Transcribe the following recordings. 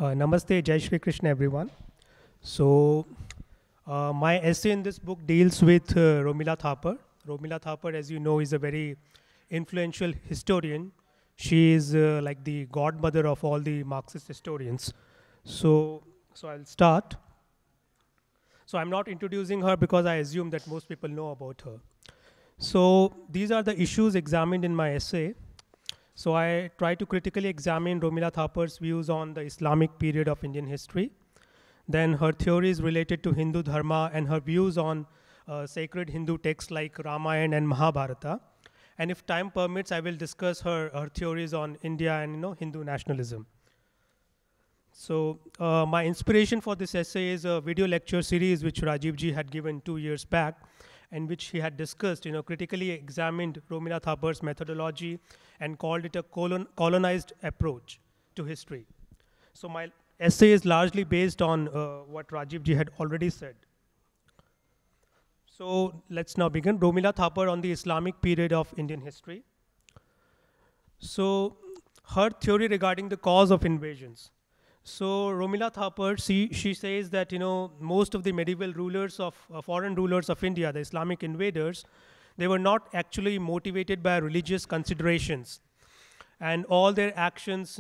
Namaste, Jai Shri Krishna, everyone. So, my essay in this book deals with Romila Thapar. Romila Thapar, as you know, is a very influential historian. She is like the godmother of all the Marxist historians. So I'll start. So I'm not introducing her because I assume that most people know about her. So these are the issues examined in my essay. So I try to critically examine Romila Thapar's views on the Islamic period of Indian history, then her theories related to Hindu Dharma and her views on sacred Hindu texts like Ramayana and Mahabharata. And if time permits, I will discuss her theories on India and Hindu nationalism. So my inspiration for this essay is a video lecture series which Rajiv ji had given 2 years back, in which he had discussed, critically examined Romila Thapar's methodology and called it a colonized approach to history. So my essay is largely based on what Rajiv ji had already said. So let's now begin. Romila Thapar on the Islamic period of Indian history. So her theory regarding the cause of invasions. So Romila Thapar, she says that most of the medieval rulers of foreign rulers of India, the Islamic invaders, they were not actually motivated by religious considerations, and all their actions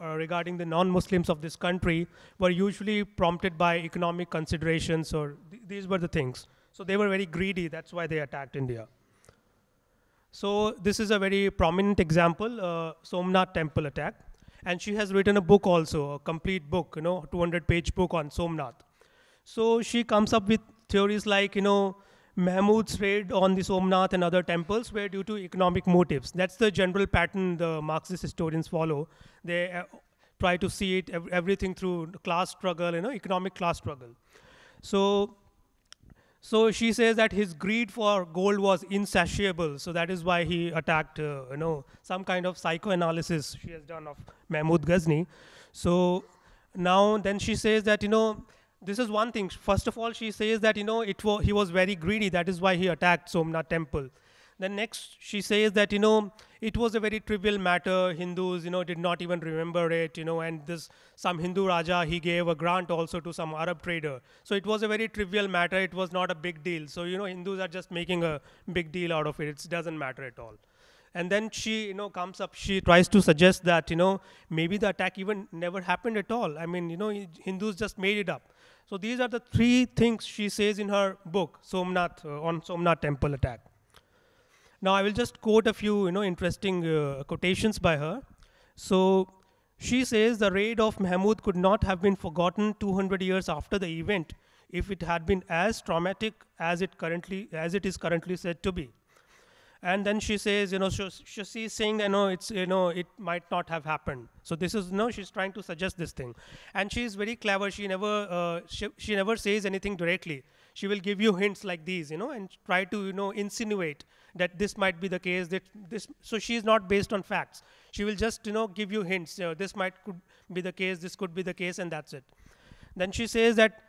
regarding the non-Muslims of this country were usually prompted by economic considerations, or these were the things. So they were very greedy. That's why they attacked India. So this is a very prominent example, Somnath temple attack. And she has written a book also, a complete book, 200-page book on Somnath. So she comes up with theories like, Mahmud's raid on the Somnath and other temples were due to economic motives. That's the general pattern the Marxist historians follow. They try to see it, everything through class struggle, economic class struggle. So she says that his greed for gold was insatiable, so that is why he attacked, some kind of psychoanalysis she has done of Mahmud Ghazni. So now then she says that, this is one thing. First of all, she says that, he was very greedy, that is why he attacked Somnath temple. Then next, she says that, it was a very trivial matter. Hindus, did not even remember it, and some Hindu Raja, he gave a grant also to some Arab trader. So it was a very trivial matter. It was not a big deal. So, Hindus are just making a big deal out of it. It doesn't matter at all. And then she, comes up, she tries to suggest that, maybe the attack even never happened at all. I mean, Hindus just made it up. So these are the three things she says in her book, Somnath, on Somnath temple attack. Now I will just quote a few interesting quotations by her. So she says the raid of Mahmud could not have been forgotten 200 years after the event if it had been as traumatic as it is currently said to be. And then she says, she's saying that it might not have happened. So this is she's trying to suggest this thing, and she is very clever. She never says anything directly. She will give you hints like these, and try to insinuate that this might be the case. So she is not based on facts. She will just give you hints. This could be the case. This could be the case, and that's it. Then she says that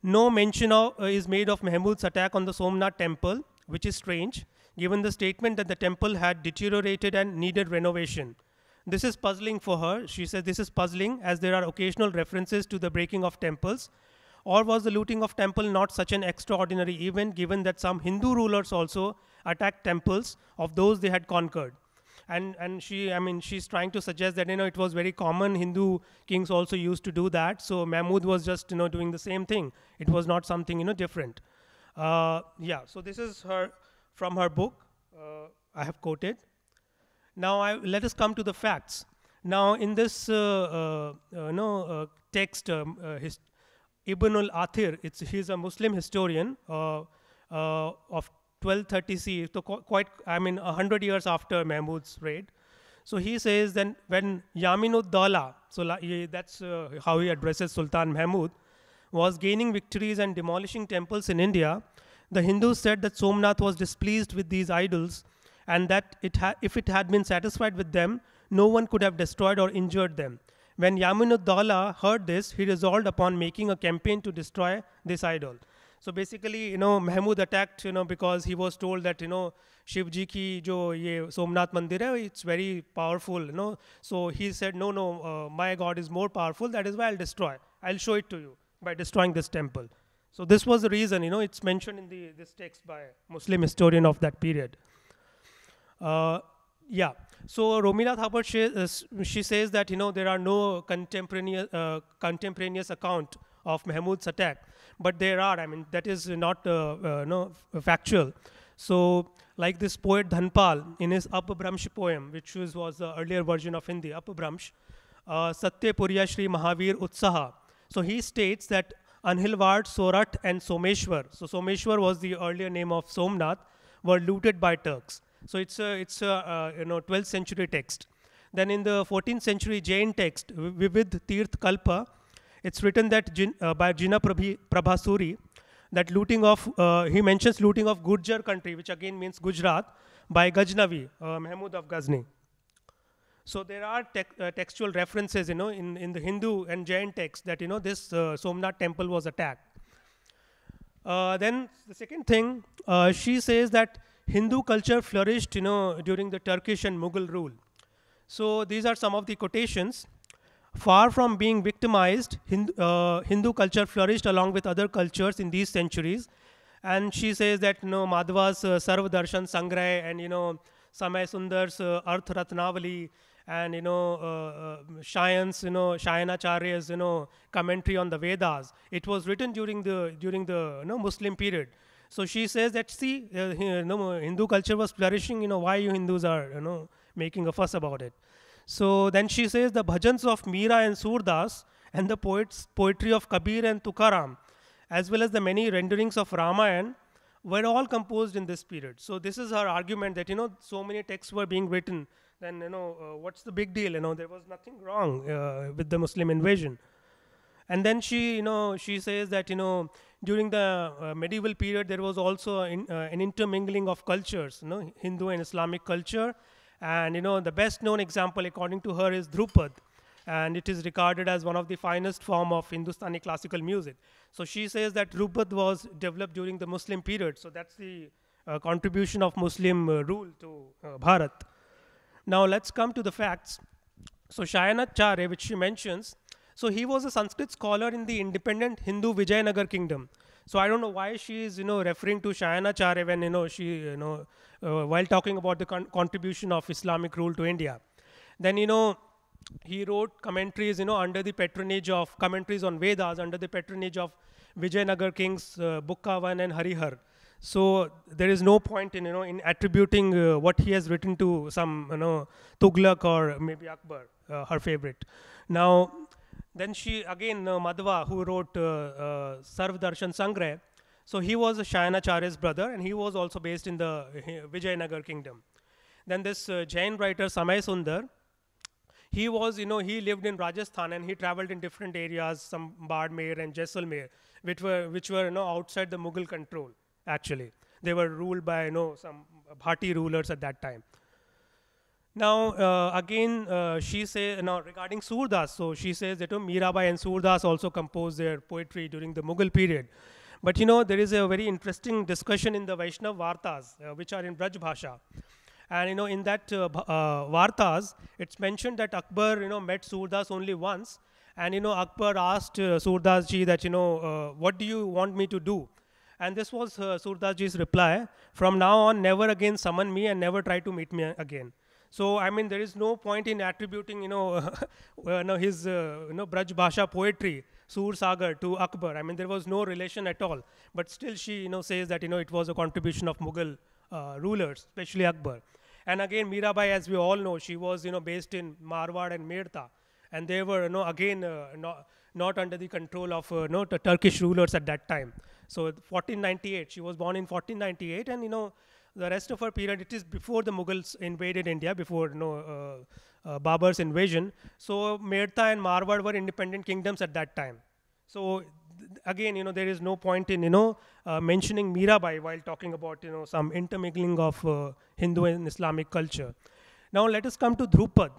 no mention is made of Mahmud's attack on the Somnath temple, which is strange, given the statement that the temple had deteriorated and needed renovation. This is puzzling for her. She says this is puzzling as there are occasional references to the breaking of temples. Or was the looting of temple not such an extraordinary event, given that some Hindu rulers also attacked temples of those they had conquered? And she's trying to suggest that it was very common. Hindu kings also used to do that. So Mahmud was just doing the same thing. It was not something different. So this is from her book. I have quoted. Now let us come to the facts. Now in this text, Ibn al-Athir, he's a Muslim historian of 1230 CE, so quite 100 years after Mahmud's raid. So he says then when Yaminud-Dawla, so that's how he addresses Sultan Mahmud, was gaining victories and demolishing temples in India, the Hindus said that Somnath was displeased with these idols, and that if it had been satisfied with them, no one could have destroyed or injured them. When Yaminud-Dawla heard this, he resolved upon making a campaign to destroy this idol. So basically, you know, Mahmud attacked, you know, because he was told that, you know, Shiv ji ki jo ye Somnath Mandir hai, it's very powerful, you know. So he said, no, no, my God is more powerful. That is why I'll destroy. I'll show it to you by destroying this temple. So this was the reason, you know, it's mentioned in this text by a Muslim historian of that period. Yeah. So Romila Thapar, she says that, you know, there are no contemporaneous account of Mahmud's attack, but there are. I mean, that is not no, factual. So like this poet Dhanpal in his Apabhramsh poem, which was the earlier version of Hindi, Apabhramsh, Satya Purya Shri Mahavir Utsaha. So he states that Anhilwad, Sorat and Someshwar, so Someshwar was the earlier name of Somnath, were looted by Turks. So it's a you know, 12th century text. Then in the 14th century Jain text, Vivid Tirth Kalpa, it's written that by Jina Prabhasuri, that looting of, he mentions looting of Gurjar country, which again means Gujarat, by Ghaznavi, Mahmud of Ghazni. So there are textual references, you know, in the Hindu and Jain text that, you know, this Somnath temple was attacked. Then the second thing, she says that Hindu culture flourished, you know, during the Turkish and Mughal rule. So these are some of the quotations. Far from being victimized, Hindu culture flourished along with other cultures in these centuries. And she says that, you know, Madhva's Sarv Darshan Sangrah and, you know, Samay Sundar's Arth Ratnavali and, you know, Shayan's, you know, Shayanacharya's, you know, commentary on the Vedas. It was written during the you know, Muslim period. So she says that, see, you know, Hindu culture was flourishing, you know, why you Hindus are, you know, making a fuss about it. So then she says the bhajans of Meera and Surdas and the poetry of Kabir and Tukaram, as well as the many renderings of Ramayana, were all composed in this period. So this is her argument that, you know, so many texts were being written, then, you know, what's the big deal? You know, there was nothing wrong with the Muslim invasion. And then she, you know, she says that, you know, during the medieval period, there was also an intermingling of cultures, you know, Hindu and Islamic culture. And, you know, the best known example, according to her, is Dhrupad. And it is regarded as one of the finest form of Hindustani classical music. So she says that Dhrupad was developed during the Muslim period. So that's the contribution of Muslim rule to Bharat. Now let's come to the facts. So Shayanacharya, which she mentions, so he was a Sanskrit scholar in the independent Hindu Vijayanagar kingdom. So I don't know why she is, you know, referring to Shayanacharya when, you know, she, you know, while talking about the contribution of Islamic rule to India. Then, you know, he wrote commentaries, you know, under the patronage of, commentaries on Vedas under the patronage of Vijayanagar kings Bukkavan and Harihar. So there is no point in, you know, in attributing what he has written to some, you know, Tughlaq or maybe Akbar, her favorite. Now, then she, again, Madhva, who wrote Sarv Darshan Sangrah, so he was Shayanacharya's brother, and he was also based in the Vijayanagar kingdom. Then this Jain writer, Samay Sundar, he was, you know, he lived in Rajasthan, and he traveled in different areas, some Bardmer and Jaisalmer, which were, you know, outside the Mughal control, actually. They were ruled by, you know, some Bhati rulers at that time. Now, again, she says, now regarding Surdas, so she says that Mirabai and Surdas also composed their poetry during the Mughal period. But, you know, there is a very interesting discussion in the Vaishnav Vartas, which are in Braj Bhasha. And, you know, in that Vartas, it's mentioned that Akbar, you know, met Surdas only once. And, you know, Akbar asked Surdas ji that, you know, what do you want me to do? And this was Surdas ji's reply: from now on, never again summon me and never try to meet me again. So, I mean, there is no point in attributing, you know, his, you know, Braj Bhasha poetry, Sur Sagar, to Akbar. I mean, there was no relation at all. But still she, you know, says that, you know, it was a contribution of Mughal rulers, especially Akbar. And again, Mirabai, as we all know, she was, you know, based in Marwar and Merta. And they were, you know, again, not under the control of, you know, the Turkish rulers at that time. So 1498, she was born in 1498, and, you know, the rest of her period, it is before the Mughals invaded India, before, you know, Babur's invasion. So Merta and Marwar were independent kingdoms at that time. So again, you know, there is no point in, you know, mentioning Mirabai while talking about, you know, some intermingling of Hindu and Islamic culture. Now let us come to Dhrupad.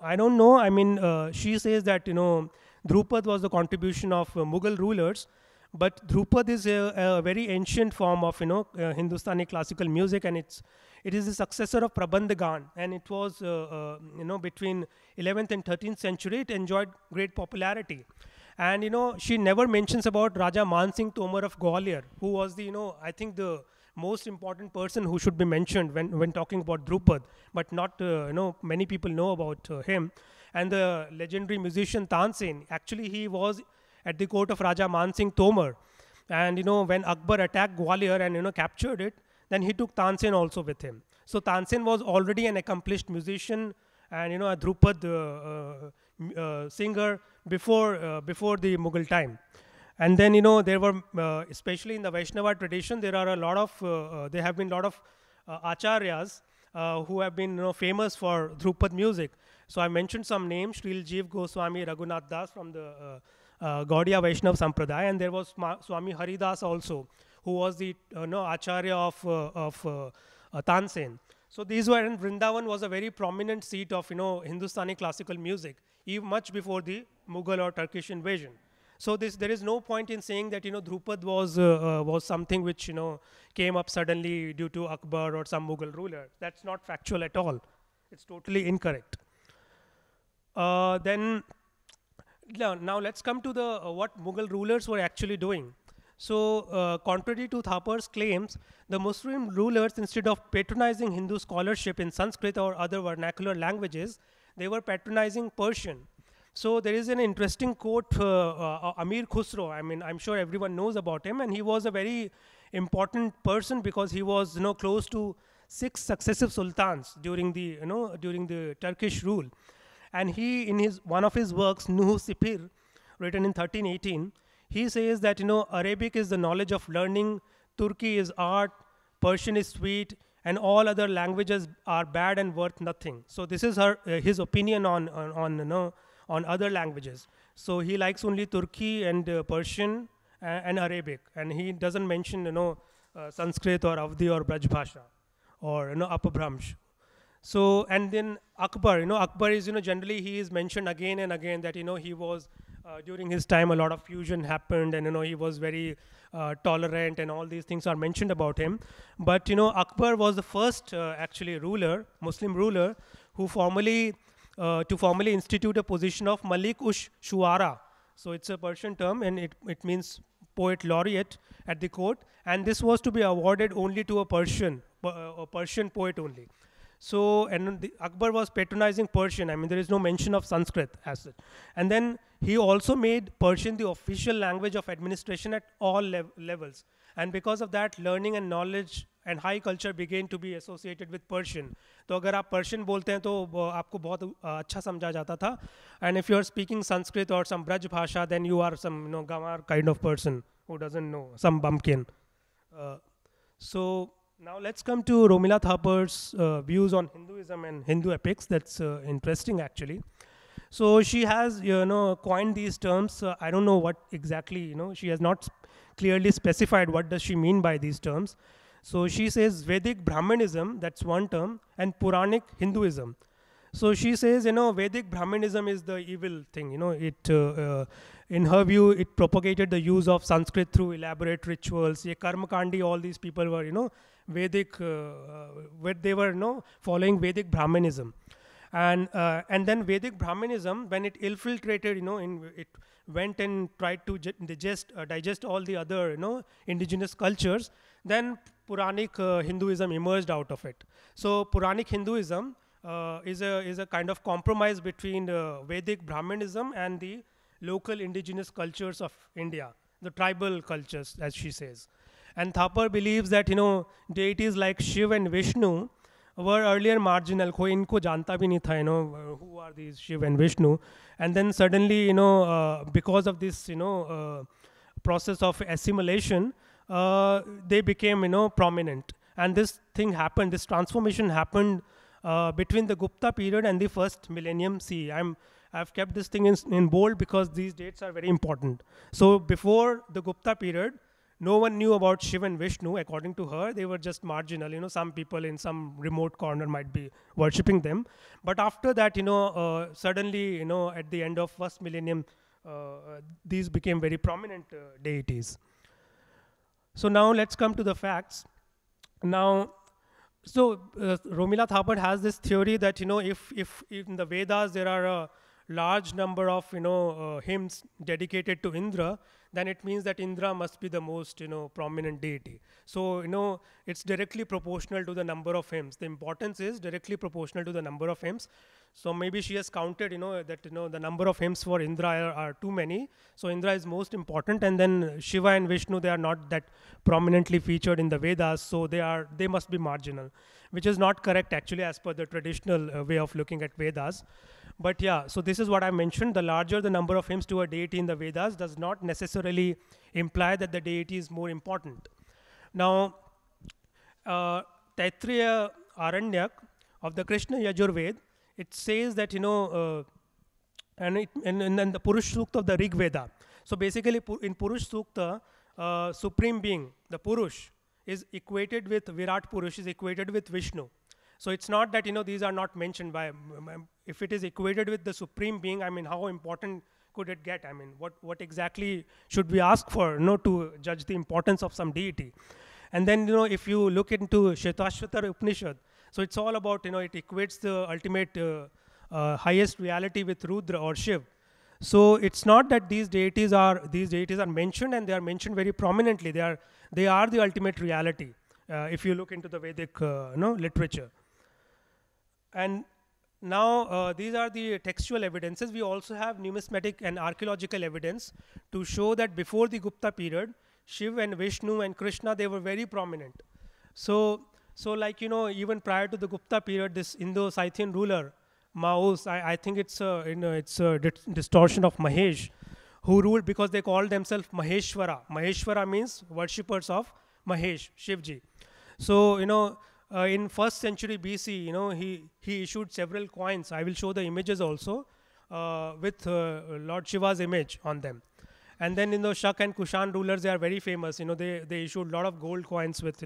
I don't know, I mean, she says that, you know, Dhrupad was the contribution of Mughal rulers. But Dhrupad is a very ancient form of Hindustani classical music, and it is the successor of Prabandhagan, and it was between 11th and 13th century. It enjoyed great popularity, and she never mentions about Raja Man Singh Tomar of Gwalior, who was the I think the most important person who should be mentioned when talking about Dhrupad, but not many people know about him. And the legendary musician Tansen, actually he was at the court of Raja Man Singh Tomar, and when Akbar attacked Gwalior and captured it, then he took Tansen also with him. So Tansen was already an accomplished musician and a Dhrupad singer before the Mughal time. And then there were especially in the Vaishnava tradition, there are a lot of there have been a lot of acharyas who have been famous for Dhrupad music. So I mentioned some names: Sril Jeev Goswami Raghunath Das from the Gaudiya Vaishnava Sampradaya, and there was Swami Haridas also, who was the acharya of Tansen. So these were, and Vrindavan was a very prominent seat of Hindustani classical music, even much before the Mughal or Turkish invasion. So there is no point in saying that Dhrupad was something which came up suddenly due to Akbar or some Mughal ruler. That's not factual at all. It's totally incorrect. Now let's come to the what Mughal rulers were actually doing. So contrary to Thapar's claims, the Muslim rulers, instead of patronizing Hindu scholarship in Sanskrit or other vernacular languages, they were patronizing Persian. So there is an interesting quote, Amir Khusro. I mean, I'm sure everyone knows about him, and he was a very important person because he was close to 6 successive sultans during the Turkish rule. And he, in one of his works, Nuh Sipir, written in 1318, he says that Arabic is the knowledge of learning, Turkey is art, Persian is sweet, and all other languages are bad and worth nothing. So this is his opinion on other languages. So he likes only Turkey and Persian and Arabic, and he doesn't mention Sanskrit or Avdi or Braj Bhasha or Apabhramsh. So, and then Akbar, Akbar is, generally he is mentioned again and again that, he was, during his time, a lot of fusion happened, and, he was very tolerant, and all these things are mentioned about him. But, Akbar was the first actually ruler, Muslim ruler, who formally institute a position of Malik Ush Shuara. So it's a Persian term, and it means poet laureate at the court. And this was to be awarded only to a Persian poet only. So, and Akbar was patronizing Persian. I mean, there is no mention of Sanskrit as such. And then he also made Persian the official language of administration at all levels. And because of that, learning and knowledge and high culture began to be associated with Persian. तो अगर आप Persian बोलते हैं तो आपको बहुत अच्छा समझा जाता था. And if you are speaking Sanskrit or some Braj Bhasha, then you are some Gamar kind of person who doesn't know, some bumpkin. So now let's come to Romila Thapar's views on Hinduism and Hindu epics. That's interesting actually. So she has coined these terms. I don't know what exactly, she has not clearly specified what does she mean by these terms. So she says Vedic Brahmanism, that's one term, and Puranic Hinduism. So she says, Vedic Brahmanism is the evil thing. In her view, it propagated the use of Sanskrit through elaborate rituals. Ye Karma Kandi, all these people were, Vedic, where they were, following Vedic Brahmanism. And then Vedic Brahmanism, when it infiltrated, it went and tried to digest all the other, indigenous cultures, then Puranic Hinduism emerged out of it. So Puranic Hinduism is a kind of compromise between Vedic Brahmanism and the local indigenous cultures of India, the tribal cultures, as she says. And Thapar believes that, deities like Shiv and Vishnu were earlier marginal. Koi inko janta bhi nahi tha, who are these Shiv and Vishnu. And then suddenly, because of this, process of assimilation, they became, prominent. And this thing happened, this transformation happened between the Gupta period and the first millennium CE. I've kept this thing in bold because these dates are very important. So before the Gupta period, no one knew about Shiv and Vishnu. According to her, they were just marginal. Some people in some remote corner might be worshipping them. But after that, suddenly, at the end of first millennium these became very prominent deities. So now let's come to the facts. Now, so Romila Thapar has this theory that if in the Vedas there are a large number of hymns dedicated to Indra, then it means that Indra must be the most prominent deity. So it's directly proportional to the number of hymns. The importance is directly proportional to the number of hymns. So maybe she has counted that the number of hymns for Indra are too many. So Indra is most important, and then Shiva and Vishnu, they are not that prominently featured in the Vedas, so they must be marginal, which is not correct actually as per the traditional way of looking at Vedas. But yeah, so this is what I mentioned. The larger the number of hymns to a deity in the Vedas does not necessarily imply that the deity is more important. Now, Taittiriya Aranyak of the Krishna Yajurved, it says that, and the Purush Sukta of the Rig Veda. So basically, in Purush Sukta, Supreme Being, the Purush, is equated with Virat Purush, is equated with Vishnu. So it's not that these are not mentioned by. If it is equated with the Supreme Being, I mean, how important could it get? I mean, what exactly should we ask for to judge the importance of some deity? And then if you look into Shetashvatara Upanishad, so it's all about it equates the ultimate highest reality with Rudra or Shiv. So it's not that these deities are mentioned, and they are mentioned very prominently. They are the ultimate reality if you look into the Vedic literature. And now these are the textual evidences. We also have numismatic and archaeological evidence to show that before the Gupta period, Shiv and Vishnu and Krishna, they were very prominent. So like even prior to the Gupta period, this Indo-Scythian ruler Maus, I think it's a distortion of Mahesh, who ruled because they called themselves Maheshwara. Maheshwara means worshippers of Mahesh, Shivji. So in 1st century BC, he issued several coins. I will show the images also with Lord Shiva's image on them. And then Shak and Kushan rulers, they are very famous. They issued a lot of gold coins with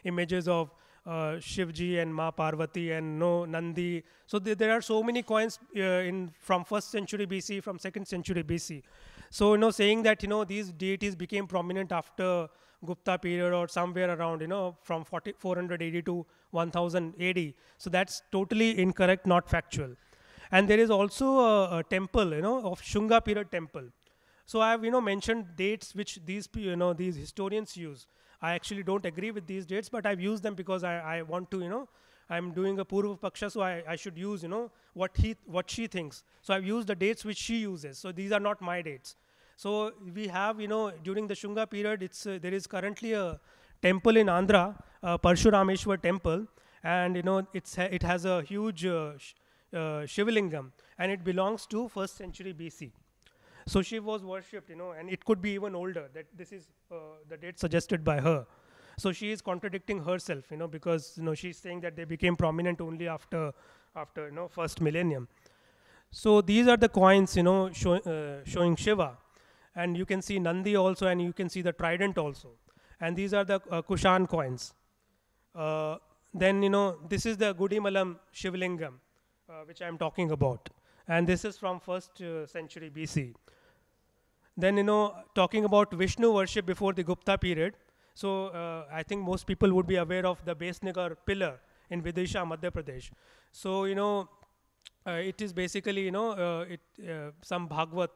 images of Shivji and Ma Parvati and Nandi. So there are so many coins from 1st century BC, from 2nd century BC. So saying that these deities became prominent after Gupta period or somewhere around from 400 AD to 1000 AD. So that's totally incorrect, not factual. And there is also a temple of Shunga period temple. So I have mentioned dates which these historians use. I actually don't agree with these dates, but I've used them because I want to I'm doing a Purva Paksha, so I should use what she thinks. So I've used the dates which she uses. So these are not my dates. So we have during the Shunga period, there is currently a temple in Andhra, Parshurameshwar temple, and it has a huge Shivalingam, and it belongs to 1st century BC. So Shiv was worshipped, and it could be even older. That this is the date suggested by her. So she is contradicting herself, because she's saying that they became prominent only after first millennium. So these are the coins, showing Shiva, and you can see Nandi also, and you can see the trident also. And these are the Kushan coins. Then this is the Gudimalam Shivlingam, which I am talking about, and this is from 1st century BC. Then talking about Vishnu worship before the Gupta period. So I think most people would be aware of the Besnagar pillar in Vidisha, Madhya Pradesh. So it is basically some Bhagavad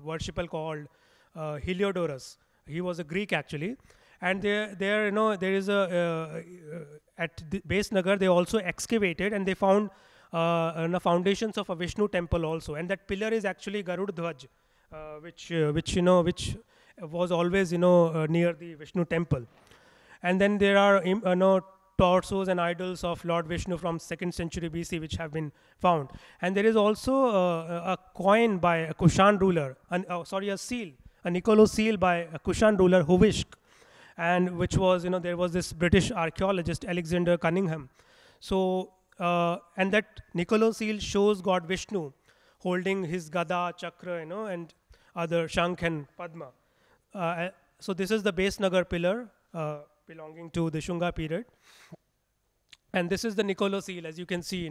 worshipper called Heliodorus. He was a Greek actually, and there is at the Besnagar they also excavated, and they found the foundations of a Vishnu temple also, and that pillar is actually Garud Dhwaj, which was always near the Vishnu temple. And then there are torsos and idols of Lord Vishnu from 2nd century BC which have been found. And there is also a coin by a Kushan ruler, a seal, a Niccolo seal by a Kushan ruler Huvishk, and which was there was this British archaeologist Alexander Cunningham. So and that Niccolo seal shows God Vishnu holding his Gada, Chakra, and other Shankh and Padma. So this is the Besnagar pillar belonging to the Shunga period. And this is the Niccolo seal. As you can see,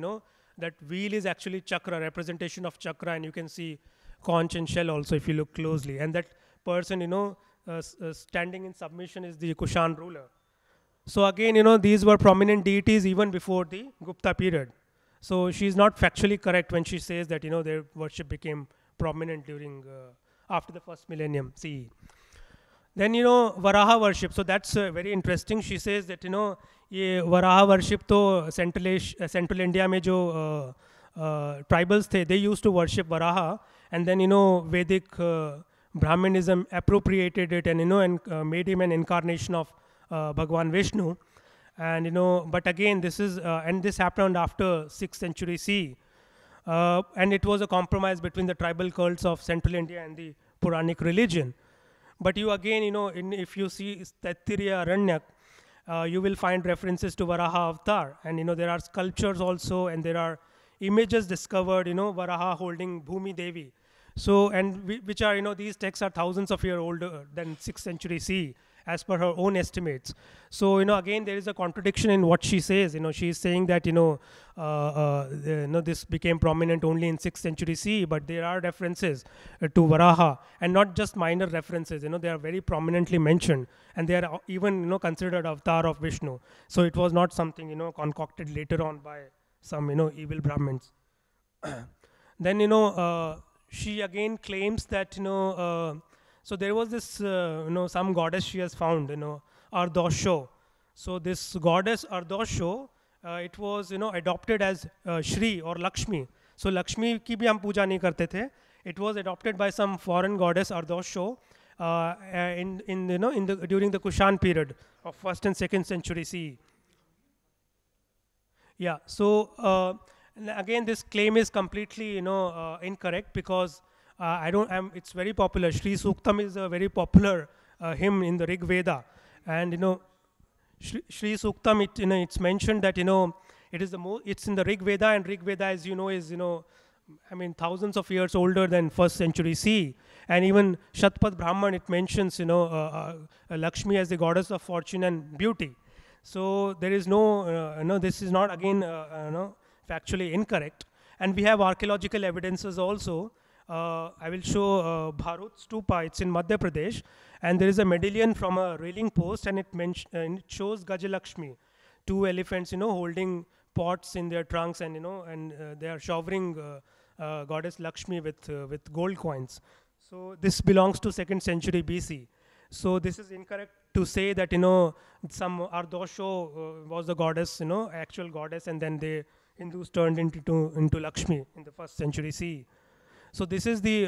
that wheel is actually Chakra, representation of Chakra, and you can see conch and shell also, if you look closely. And that person, standing in submission is the Kushan ruler. So again, these were prominent deities even before the Gupta period. So she's not factually correct when she says that, their worship became prominent during, after the first millennium CE. Then, Varaha worship. So that's very interesting. She says that, ये Varaha worship to Central India में जो tribals थे, they used to worship Varaha, and then, Vedic Brahmanism appropriated it and, and made him an incarnation of Bhagwan Vishnu. And, but again, this is, and this happened after 6th century CE. And it was a compromise between the tribal cults of Central India and the Puranic religion. But you again, if you see Taittiriya Aranyak, you will find references to Varaha avatar. And, there are sculptures also, and there are images discovered, Varaha holding Bhumi Devi. So, and which are, these texts are thousands of years older than 6th century CE, as per her own estimates. So, again, there is a contradiction in what she says. She is saying that, this became prominent only in 6th century CE, but there are references to Varaha, and not just minor references. They are very prominently mentioned, and they are even, considered avatar of Vishnu. So it was not something, concocted later on by some, evil Brahmins. Then, she again claims that, so there was this, some goddess she has found, Ardosho. So this goddess Ardosho, it was, adopted as Shri or Lakshmi. So Lakshmi ki bhi hum puja nahi karte the. It was adopted by some foreign goddess Ardosho during the Kushan period of 1st and 2nd century CE. Yeah. So again, this claim is completely, incorrect, because it's very popular. Shri Suktam is a very popular hymn in the Rig Veda, and Shri Suktam, it's mentioned that it is it's in the Rig Veda, and Rig Veda, as you know, is thousands of years older than 1st century CE. And even Shatpat Brahman, it mentions Lakshmi as the goddess of fortune and beauty. So there is no this is not again factually incorrect. And we have archaeological evidences also. I will show Bharut Stupa. It's in Madhya Pradesh, and there is a medallion from a railing post, and it shows Gajalakshmi, 2 elephants, holding pots in their trunks, and and they are showering goddess Lakshmi with gold coins. So this belongs to 2nd century BC. So this is incorrect to say that some Ardosho was the goddess, actual goddess, and then the Hindus turned into Lakshmi in the 1st century CE. So this is the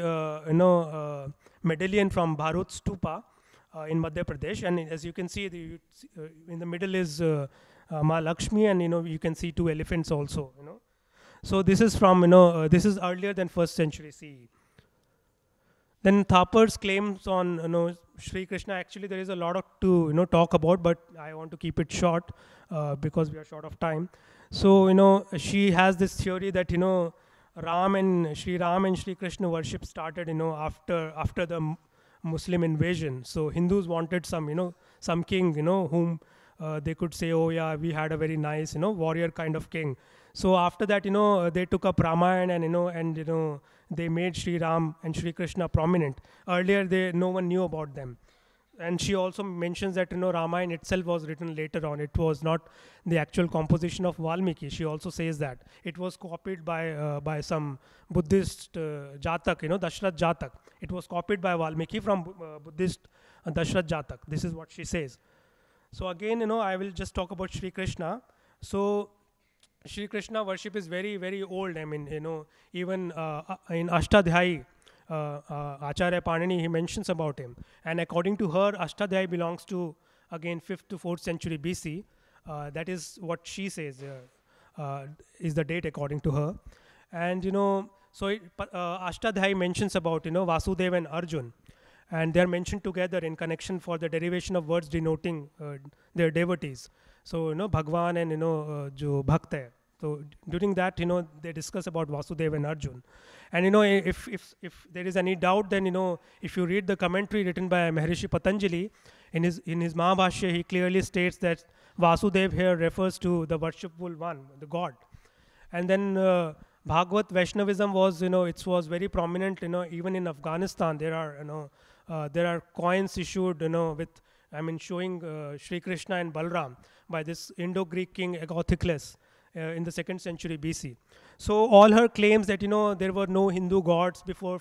medallion from Bharut Stupa in Madhya Pradesh, and as you can see, in the middle is Ma Lakshmi, and you can see 2 elephants also. So this is from this is earlier than 1st century CE. Then Thapar's claims on Sri Krishna. Actually, there is a lot to talk about, but I want to keep it short because we are short of time. So she has this theory that Ram and Sri Krishna worship started after the Muslim invasion. So Hindus wanted some king whom they could say, oh yeah, we had a very nice warrior kind of king. So after that they took up Ramayana, and they made Sri Ram and Sri Krishna prominent. Earlier no one knew about them. And she also mentions that Ramayana itself was written later on. It was not the actual composition of Valmiki. She also says that it was copied by some Buddhist Jatak, Dashrath Jatak. It was copied by Valmiki from Buddhist Dashrath Jatak. This is what she says. So again, I will just talk about Sri Krishna. So Sri Krishna worship is very, very old. Even in Ashtadhyayi, Acharya Panini, he mentions about him. And according to her, Ashtadhyayi belongs to, again, 5th to 4th century BC. That is what she says is the date according to her. And, so Ashtadhyayi mentions about, Vasudeva and Arjun. And they are mentioned together in connection for the derivation of words denoting their devotees. So, Bhagwan and, jo Bhakt hai. So during that, they discuss about Vasudeva and Arjun. And, if there is any doubt, then, if you read the commentary written by Maharishi Patanjali, in his Mahabhashya, he clearly states that Vasudeva here refers to the worshipful one, the God. And then Bhagavad Vaishnavism was, it was very prominent, even in Afghanistan. There are coins issued, with, showing Sri Krishna and Balram by this Indo-Greek king Agathocles in the 2nd century BC. So all her claims that, there were no Hindu gods before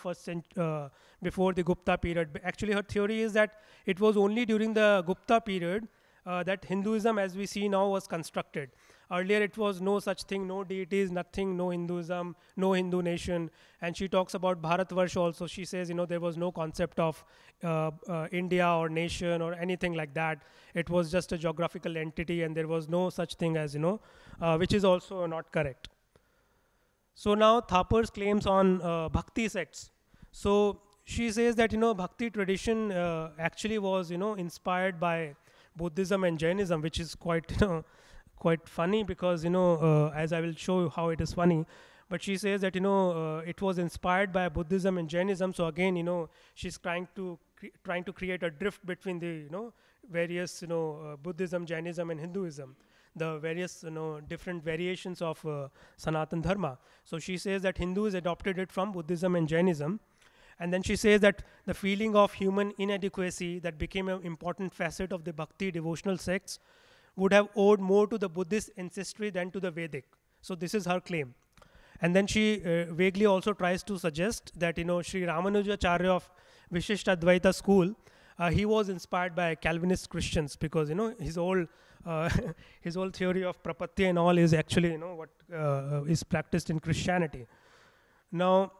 before the Gupta period. Actually, her theory is that it was only during the Gupta period that Hinduism, as we see now, was constructed. Earlier, it was no such thing, no deities, nothing, no Hinduism, no Hindu nation. And she talks about Bharatvarsha also. She says, there was no concept of India or nation or anything like that. It was just a geographical entity, and there was no such thing as, which is also not correct. So now Thapar's claims on Bhakti sects. So she says that, Bhakti tradition actually was, inspired by Buddhism and Jainism, which is quite, quite funny because, as I will show you how it is funny. But she says that, it was inspired by Buddhism and Jainism. So again, she's trying to create a drift between the, various, Buddhism, Jainism, and Hinduism, the various, different variations of Sanatan Dharma. So she says that Hindus adopted it from Buddhism and Jainism. And then she says that the feeling of human inadequacy that became an important facet of the Bhakti devotional sects would have owed more to the Buddhist ancestry than to the Vedic. So this is her claim. And then she vaguely also tries to suggest that, Sri Ramanujacharya of Vishishtadvaita school, he was inspired by Calvinist Christians because, his whole theory of prapatti and all is actually, what is practiced in Christianity. Now,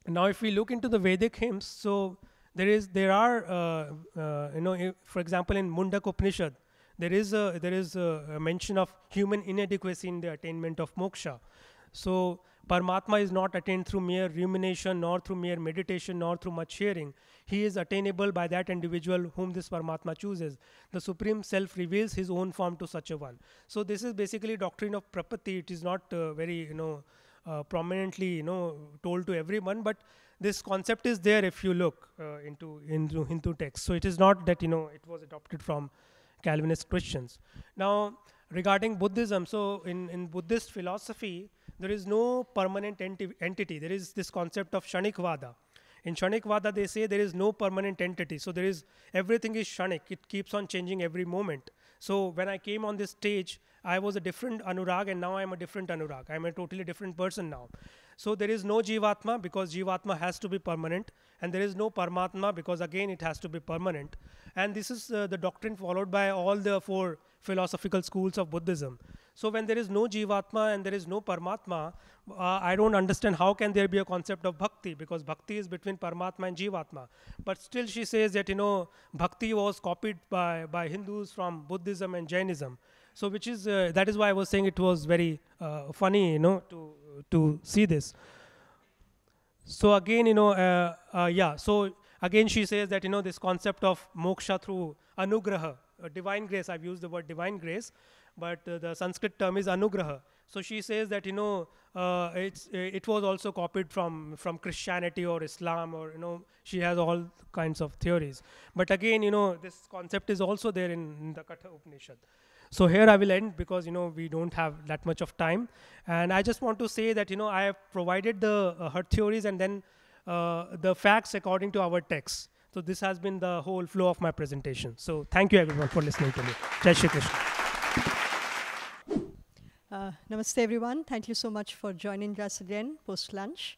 if we look into the Vedic hymns, so there are, for example, in Mundak Upanishad, there is a mention of human inadequacy in the attainment of moksha. So Paramatma is not attained through mere rumination, nor through mere meditation, nor through much hearing. He is attainable by that individual whom this Paramatma chooses. The Supreme Self reveals his own form to such a one. So this is basically doctrine of prapatti. It is not very, prominently, told to everyone, but this concept is there if you look into Hindu texts. So it is not that, it was adopted from Calvinist Christians. Now, regarding Buddhism, so in Buddhist philosophy, there is no permanent entity. There is this concept of Shanikvada. In Shanikvada, they say there is no permanent entity. So everything is Shanik. It keeps on changing every moment. So when I came on this stage, I was a different Anurag, and now I'm a different Anurag. I'm a totally different person now. So there is no Jivatma because Jivatma has to be permanent, and there is no Paramatma because again it has to be permanent. And this is the doctrine followed by all the 4 philosophical schools of Buddhism. So when there is no Jivatma and there is no Paramatma, I don't understand how can there be a concept of Bhakti, because Bhakti is between Paramatma and Jivatma. But still she says that, Bhakti was copied by Hindus from Buddhism and Jainism. So which is, that is why I was saying it was very funny, to see this. So again, so again she says that, this concept of moksha through anugraha, divine grace, I've used the word divine grace, but the Sanskrit term is anugraha. So she says that, it was also copied from Christianity or Islam, or, she has all kinds of theories. But again, this concept is also there in the Katha Upanishad. So here I will end because, we don't have that much of time. And I just want to say that, I have provided her theories and then the facts according to our text. So this has been the whole flow of my presentation. So thank you everyone for listening to me. Jai Shri Krishna. Namaste everyone. Thank you so much for joining us again post-lunch.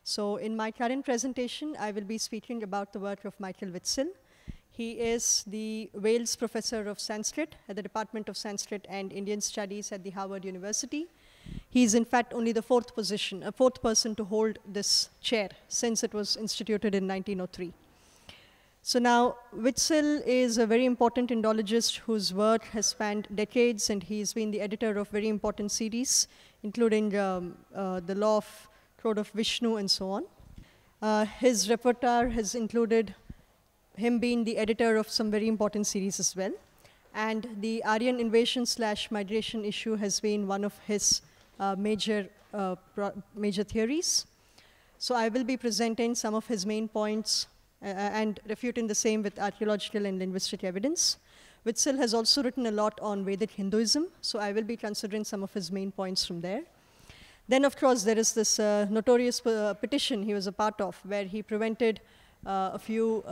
So in my current presentation, I will be speaking about the work of Michael Witzel. He is the Wales Professor of Sanskrit at the Department of Sanskrit and Indian Studies at the Harvard University. He is in fact only the fourth person to hold this chair since it was instituted in 1903. So now, Witzel is a very important Indologist whose work has spanned decades, and he's been the editor of very important series, including the Law of Code of Vishnu and so on. His repertoire has included him being the editor of some very important series as well. And the Aryan Invasion / migration issue has been one of his major theories. So I will be presenting some of his main points and refuting the same with archaeological and linguistic evidence. Witzel has also written a lot on Vedic Hinduism, so I will be considering some of his main points from there. Then, of course, there is this notorious petition he was a part of, where he prevented a few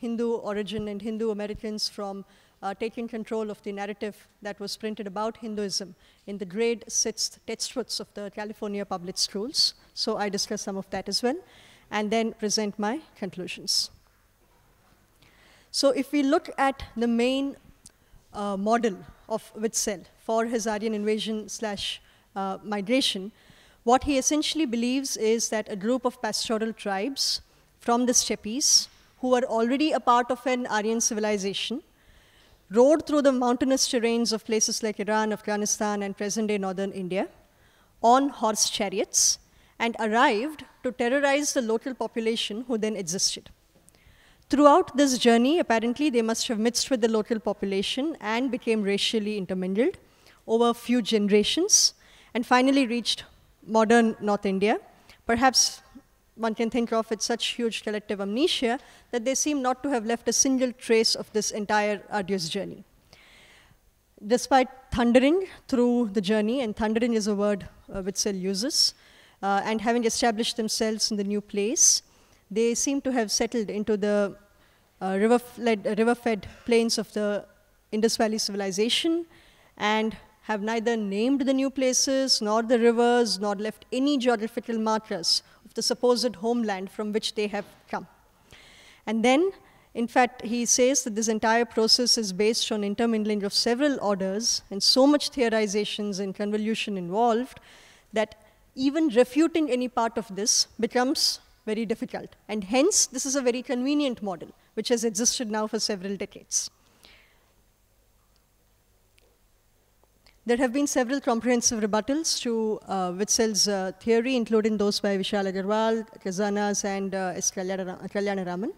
Hindu origin and Hindu Americans from taking control of the narrative that was printed about Hinduism in the grade 6th textbooks of the California public schools. So I discuss some of that as well, and then present my conclusions. So if we look at the main model of Witzel for his Aryan invasion / migration, what he essentially believes is that a group of pastoral tribes from the steppes, who were already a part of an Aryan civilization, rode through the mountainous terrains of places like Iran, Afghanistan, and present-day northern India on horse chariots, and arrived to terrorize the local population who then existed. Throughout this journey, apparently, they must have mixed with the local population and became racially intermingled over a few generations, and finally reached modern North India. Perhaps one can think of it such huge collective amnesia that they seem not to have left a single trace of this entire arduous journey. Despite thundering through the journey, and thundering is a word Witzel uses, and having established themselves in the new place, they seem to have settled into the river-fed plains of the Indus Valley civilization, and have neither named the new places, nor the rivers, nor left any geographical markers of the supposed homeland from which they have come. And then, in fact, he says that this entire process is based on intermingling of several orders, and so much theorizations and convolution involved, that even refuting any part of this becomes very difficult. And hence, this is a very convenient model, which has existed now for several decades. There have been several comprehensive rebuttals to Witzel's theory, including those by Vishal Agarwal, Kazanas, and S. Kalyanaraman.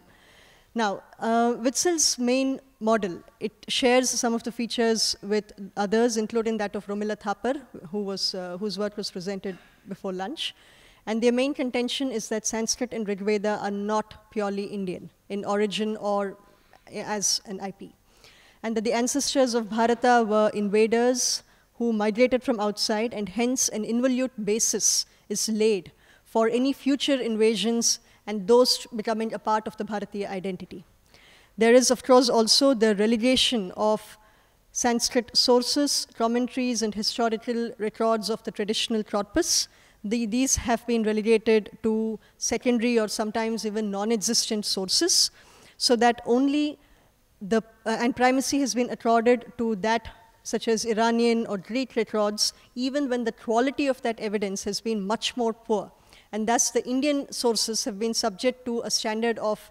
Now, Witzel's main model, it shares some of the features with others, including that of Romila Thapar, whose work was presented before lunch. And their main contention is that Sanskrit and Rig Veda are not purely Indian in origin or as an IP. And that the ancestors of Bharata were invaders who migrated from outside, and hence an involute basis is laid for any future invasions and those becoming a part of the Bharatiya identity. There is, of course, also the relegation of Sanskrit sources, commentaries, and historical records of the traditional corpus. These have been relegated to secondary or sometimes even non-existent sources, so that only and primacy has been accorded to that such as Iranian or Greek records, even when the quality of that evidence has been much more poor. And thus, the Indian sources have been subject to a standard of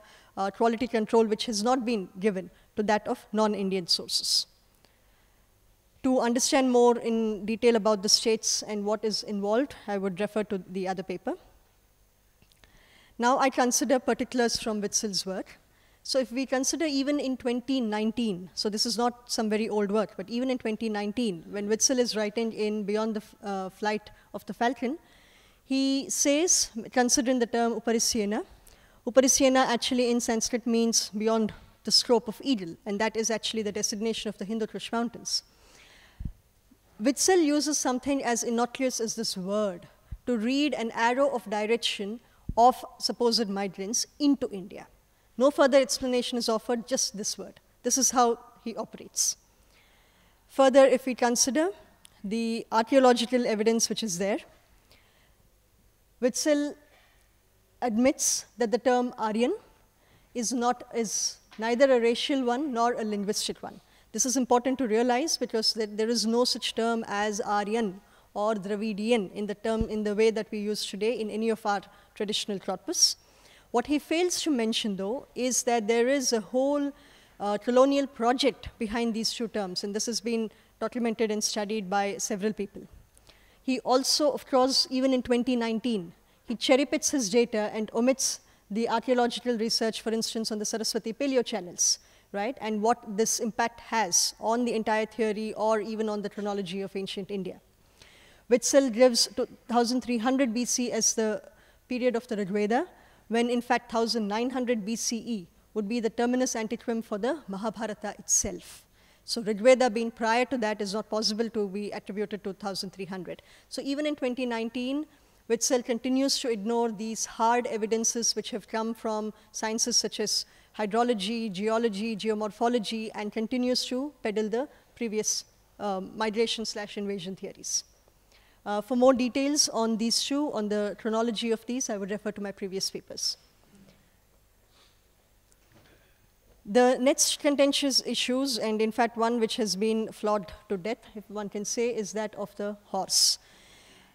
quality control which has not been given to that of non-Indian sources. To understand more in detail about the states and what is involved, I would refer to the other paper. Now I consider particulars from Witzel's work. So if we consider even in 2019, so this is not some very old work, but even in 2019, when Witzel is writing in Beyond the Flight of the Falcon, he says, considering the term Uparisyena, Uparisyena actually in Sanskrit means beyond the scope of eagle, and that is actually the designation of the Hindu Kush Mountains. Witzel uses something as innocuous as this word to read an arrow of direction of supposed migrants into India. No further explanation is offered, just this word. This is how he operates. Further, if we consider the archaeological evidence which is there, Witzel admits that the term Aryan is neither a racial one nor a linguistic one. This is important to realize because there is no such term as Aryan or Dravidian in the way that we use today in any of our traditional corpus. What he fails to mention, though, is that there is a whole colonial project behind these two terms, and this has been documented and studied by several people. He also, of course, even in 2019, he cherry-picks his data and omits the archaeological research, for instance, on the Saraswati paleo-channels, right, and what this impact has on the entire theory or even on the chronology of ancient India. Witzel gives 1300 BC as the period of the Rig Veda, when in fact 1900 BCE would be the terminus antiquum for the Mahabharata itself. So Rigveda being prior to that is not possible to be attributed to 1300. So even in 2019, Witzel continues to ignore these hard evidences which have come from sciences such as hydrology, geology, geomorphology, and continues to peddle the previous migration/invasion theories. For more details on these two, on the chronology of these, I would refer to my previous papers. The next contentious issues, and in fact one which has been flogged to death, if one can say, is that of the horse.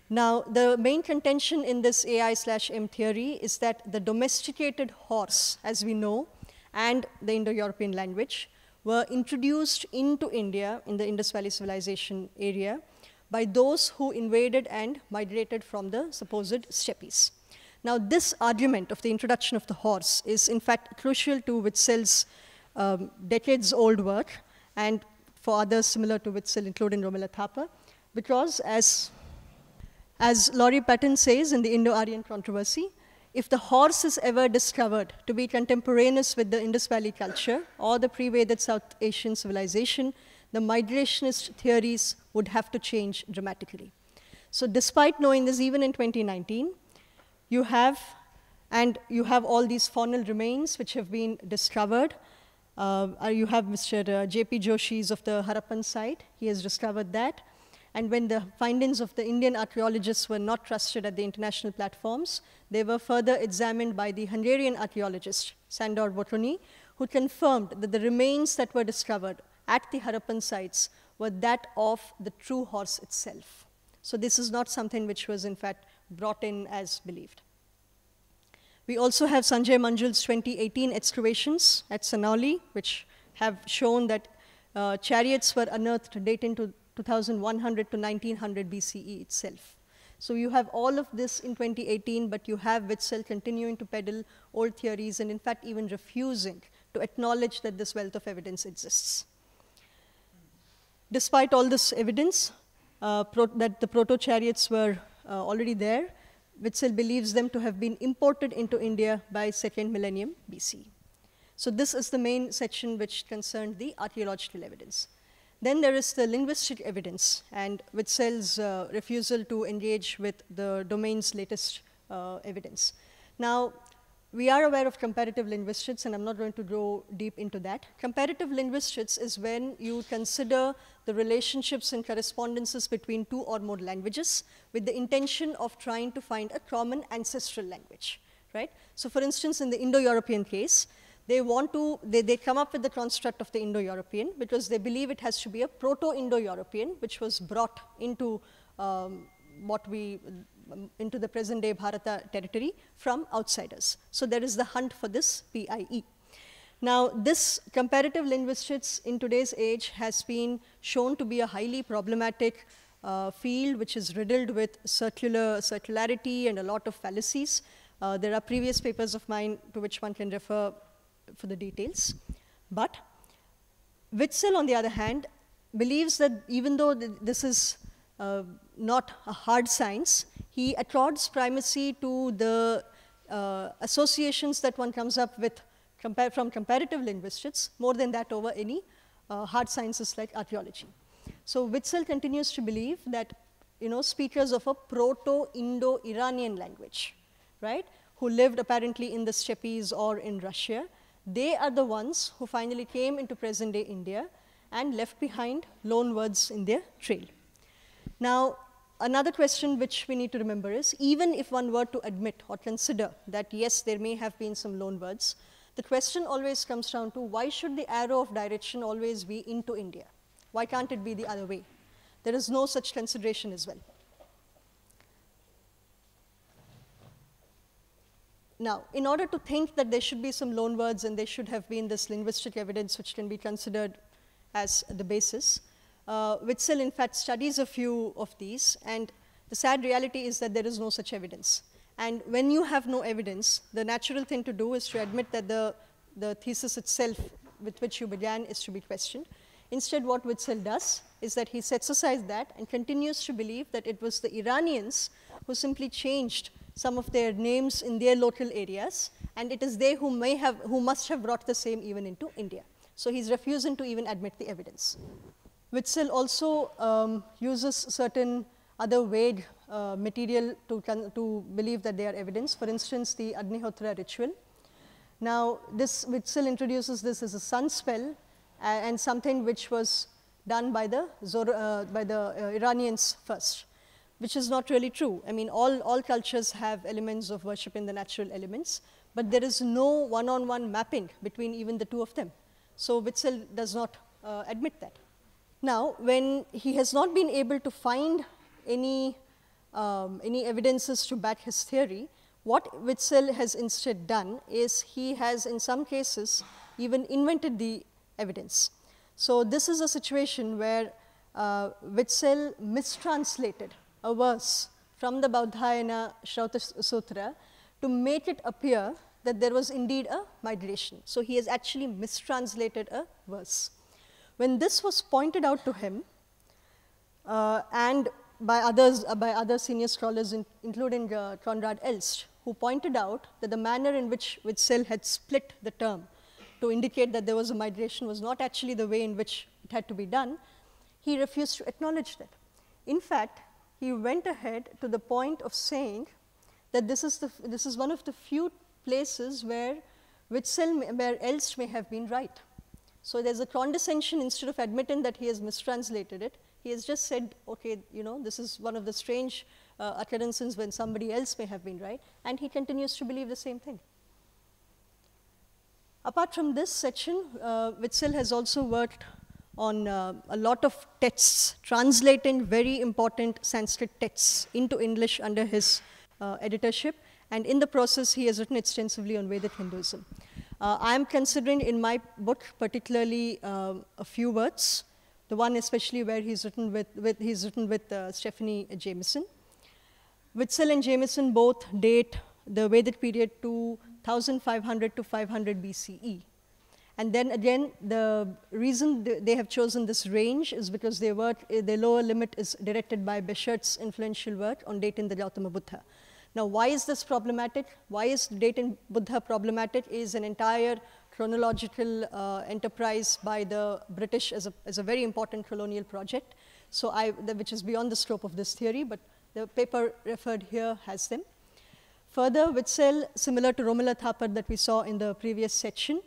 Now, the main contention in this AI/M theory is that the domesticated horse, as we know, and the Indo-European language, were introduced into India in the Indus Valley Civilization area by those who invaded and migrated from the supposed steppes. Now, this argument of the introduction of the horse is in fact crucial to Witzel's decades-old work, and for others similar to Witzel, including Romila Thapar, because as Laurie Patton says in the Indo-Aryan controversy, if the horse is ever discovered to be contemporaneous with the Indus Valley culture or the pre-Vedic South Asian civilization, the migrationist theories would have to change dramatically. So despite knowing this, even in 2019, you have all these faunal remains which have been discovered. You have Mr. J.P. Joshi's of the Harappan site. He has discovered that. And when the findings of the Indian archaeologists were not trusted at the international platforms, they were further examined by the Hungarian archaeologist, Sandor Botoni, who confirmed that the remains that were discovered at the Harappan sites were that of the true horse itself. So this is not something which was, in fact, brought in as believed. We also have Sanjay Manjul's 2018 excavations at Sanauli, which have shown that chariots were unearthed dating to 2100 to 1900 BCE itself. So you have all of this in 2018, but you have Witzel continuing to peddle old theories and in fact even refusing to acknowledge that this wealth of evidence exists. Despite all this evidence that the proto-chariots were already there, Witzel believes them to have been imported into India by 2nd millennium BC. So this is the main section which concerned the archaeological evidence. Then there is the linguistic evidence and Witzel's refusal to engage with the domain's latest evidence. Now, we are aware of comparative linguistics, and I'm not going to go deep into that. Comparative linguistics is when you consider the relationships and correspondences between two or more languages with the intention of trying to find a common ancestral language, right? So for instance, in the Indo-European case, they come up with the construct of the Indo-European because they believe it has to be a proto-Indo-European, which was brought into into the present-day Bharata territory from outsiders. So there is the hunt for this PIE. Now, this comparative linguistics in today's age has been shown to be a highly problematic field, which is riddled with circularity and a lot of fallacies. There are previous papers of mine to which one can refer for the details. But Witzel, on the other hand, believes that even though this is not a hard science, he accords primacy to the associations that one comes up with from comparative linguistics, more than that over any hard sciences like archaeology. So Witzel continues to believe that speakers of a proto-Indo-Iranian language, right, who lived apparently in the steppes or in Russia, they are the ones who finally came into present-day India and left behind loan words in their trail. Now, another question which we need to remember is, even if one were to admit or consider that, yes, there may have been some loan words, the question always comes down to, why should the arrow of direction always be into India? Why can't it be the other way? There is no such consideration as well. Now, in order to think that there should be some loan words and there should have been this linguistic evidence which can be considered as the basis, Witzel, in fact, studies a few of these, and the sad reality is that there is no such evidence. And when you have no evidence, the natural thing to do is to admit that the thesis itself with which you began is to be questioned. Instead, what Witzel does is that he sets aside that and continues to believe that it was the Iranians who simply changed some of their names in their local areas, and it is they who must have brought the same even into India. So he's refusing to even admit the evidence. Witzel also uses certain other vague material to believe that they are evidence. For instance, the Agnihotra ritual. Now, this Witzel introduces this as a sun spell and something which was done by the Iranians first, which is not really true. I mean, all cultures have elements of worship in the natural elements, but there is no one-on-one mapping between even the two of them. So Witzel does not admit that. Now, when he has not been able to find any evidences to back his theory, what Witzel has instead done is he has, in some cases, even invented the evidence. So this is a situation where Witzel mistranslated a verse from the Baudhayana Shrauta Sutra to make it appear that there was indeed a migration. So he has actually mistranslated a verse. When this was pointed out to him, and by other senior scholars, including Konrad Elst, who pointed out that the manner in which Witzel had split the term to indicate that there was a migration was not actually the way in which it had to be done, he refused to acknowledge that. In fact, he went ahead to the point of saying that this is one of the few places where Elst may have been right. So there's a condescension. Instead of admitting that he has mistranslated it, he has just said, okay, this is one of the strange occurrences when somebody else may have been right, and he continues to believe the same thing. Apart from this section, Witzel has also worked on a lot of texts, translating very important Sanskrit texts into English under his editorship, and in the process, he has written extensively on Vedic Hinduism. I am considering in my book particularly a few words, the one especially where he's written with Stephanie Jameson. Witzel and Jameson both date the Vedic period to 1500 to 500 BCE. And then again, the reason they have chosen this range is because their lower limit is directed by Beshart's influential work on dating the Gautama Buddha. Now, why is this problematic? Why is dating Buddha problematic? Is an entire chronological enterprise by the British as a very important colonial project, so which is beyond the scope of this theory, but the paper referred here has them. Further, Witzel, similar to Romila Thapar that we saw in the previous section,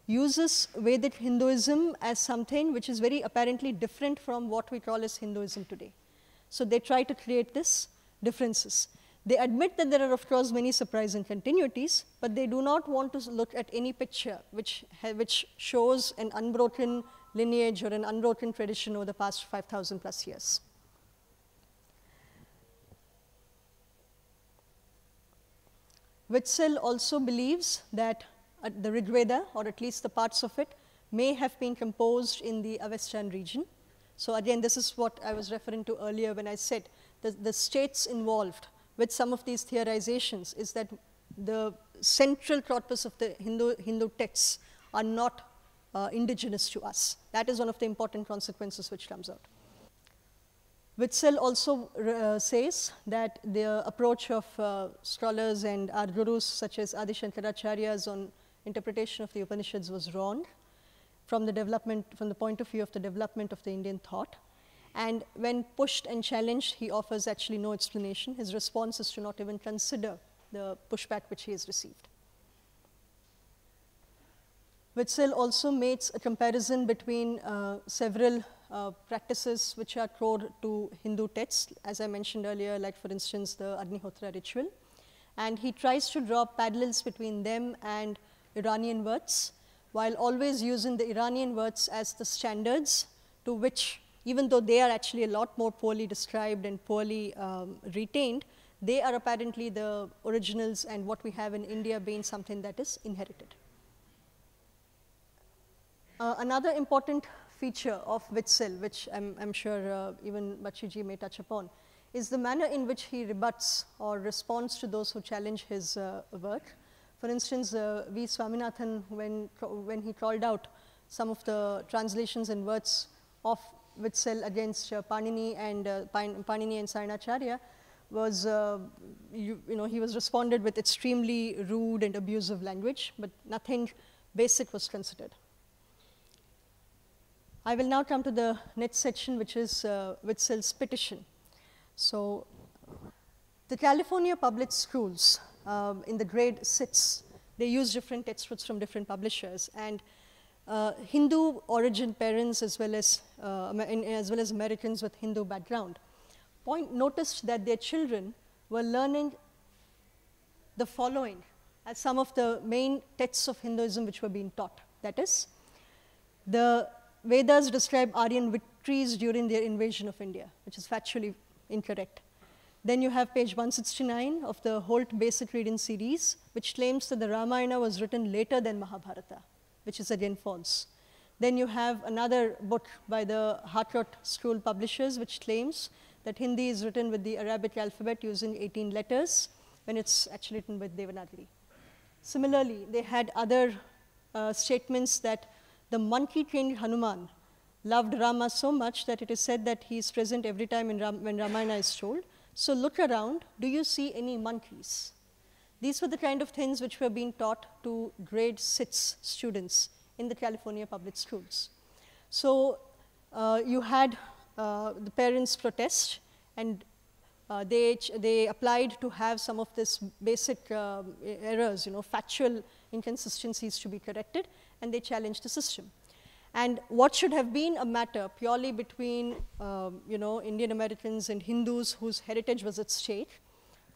uses Vedic Hinduism as something which is very apparently different from what we call as Hinduism today. So they try to create these differences. They admit that there are, of course, many surprising continuities, but they do not want to look at any picture which shows an unbroken lineage or an unbroken tradition over the past 5,000 plus years. Witzel also believes that the Rig Veda, or at least the parts of it, may have been composed in the Avestan region. So again, this is what I was referring to earlier when I said the states involved with some of these theorizations is that the central corpus of the Hindu texts are not indigenous to us. That is one of the important consequences which comes out. Witzel also says that the approach of scholars and our gurus such as Adi Shankaracharya's on interpretation of the Upanishads was wrong from the point of view of the development of the Indian thought. And when pushed and challenged, he offers actually no explanation. His response is to not even consider the pushback which he has received. Witzel also makes a comparison between several practices which are core to Hindu texts, as I mentioned earlier, like for instance the Agnihotra ritual. And he tries to draw parallels between them and Iranian words, while always using the Iranian words as the standards to which, even though they are actually a lot more poorly described and poorly retained, they are apparently the originals, and what we have in India being something that is inherited. Another important feature of Witzel, which I'm sure even Bachiji may touch upon, is the manner in which he rebuts or responds to those who challenge his work. For instance, V. Swaminathan, when he called out some of the translations and words of Witzel against Panini and Sayanacharya, was he was responded with extremely rude and abusive language, but nothing basic was considered. I will now come to the next section, which is Witzel's petition. So the California public schools in the grade 6, they use different textbooks from different publishers, and Hindu origin parents as well as Americans with Hindu background noticed that their children were learning the following as some of the main texts of Hinduism which were being taught. That is, the Vedas describe Aryan victories during their invasion of India, which is factually incorrect. Then you have page 169 of the Holt Basic Reading series, which claims that the Ramayana was written later than Mahabharata, which is again false. Then you have another book by the Harcourt School publishers, which claims that Hindi is written with the Arabic alphabet using 18 letters, when it's actually written with Devanagari. Similarly, they had other statements that the monkey-trained Hanuman loved Rama so much that it is said that he is present every time when Ramayana is told. So look around, do you see any monkeys? These were the kind of things which were being taught to grade 6 students in the California public schools. So you had the parents protest, and they applied to have some of this basic errors, factual inconsistencies to be corrected, and they challenged the system. And what should have been a matter purely between Indian Americans and Hindus whose heritage was at stake,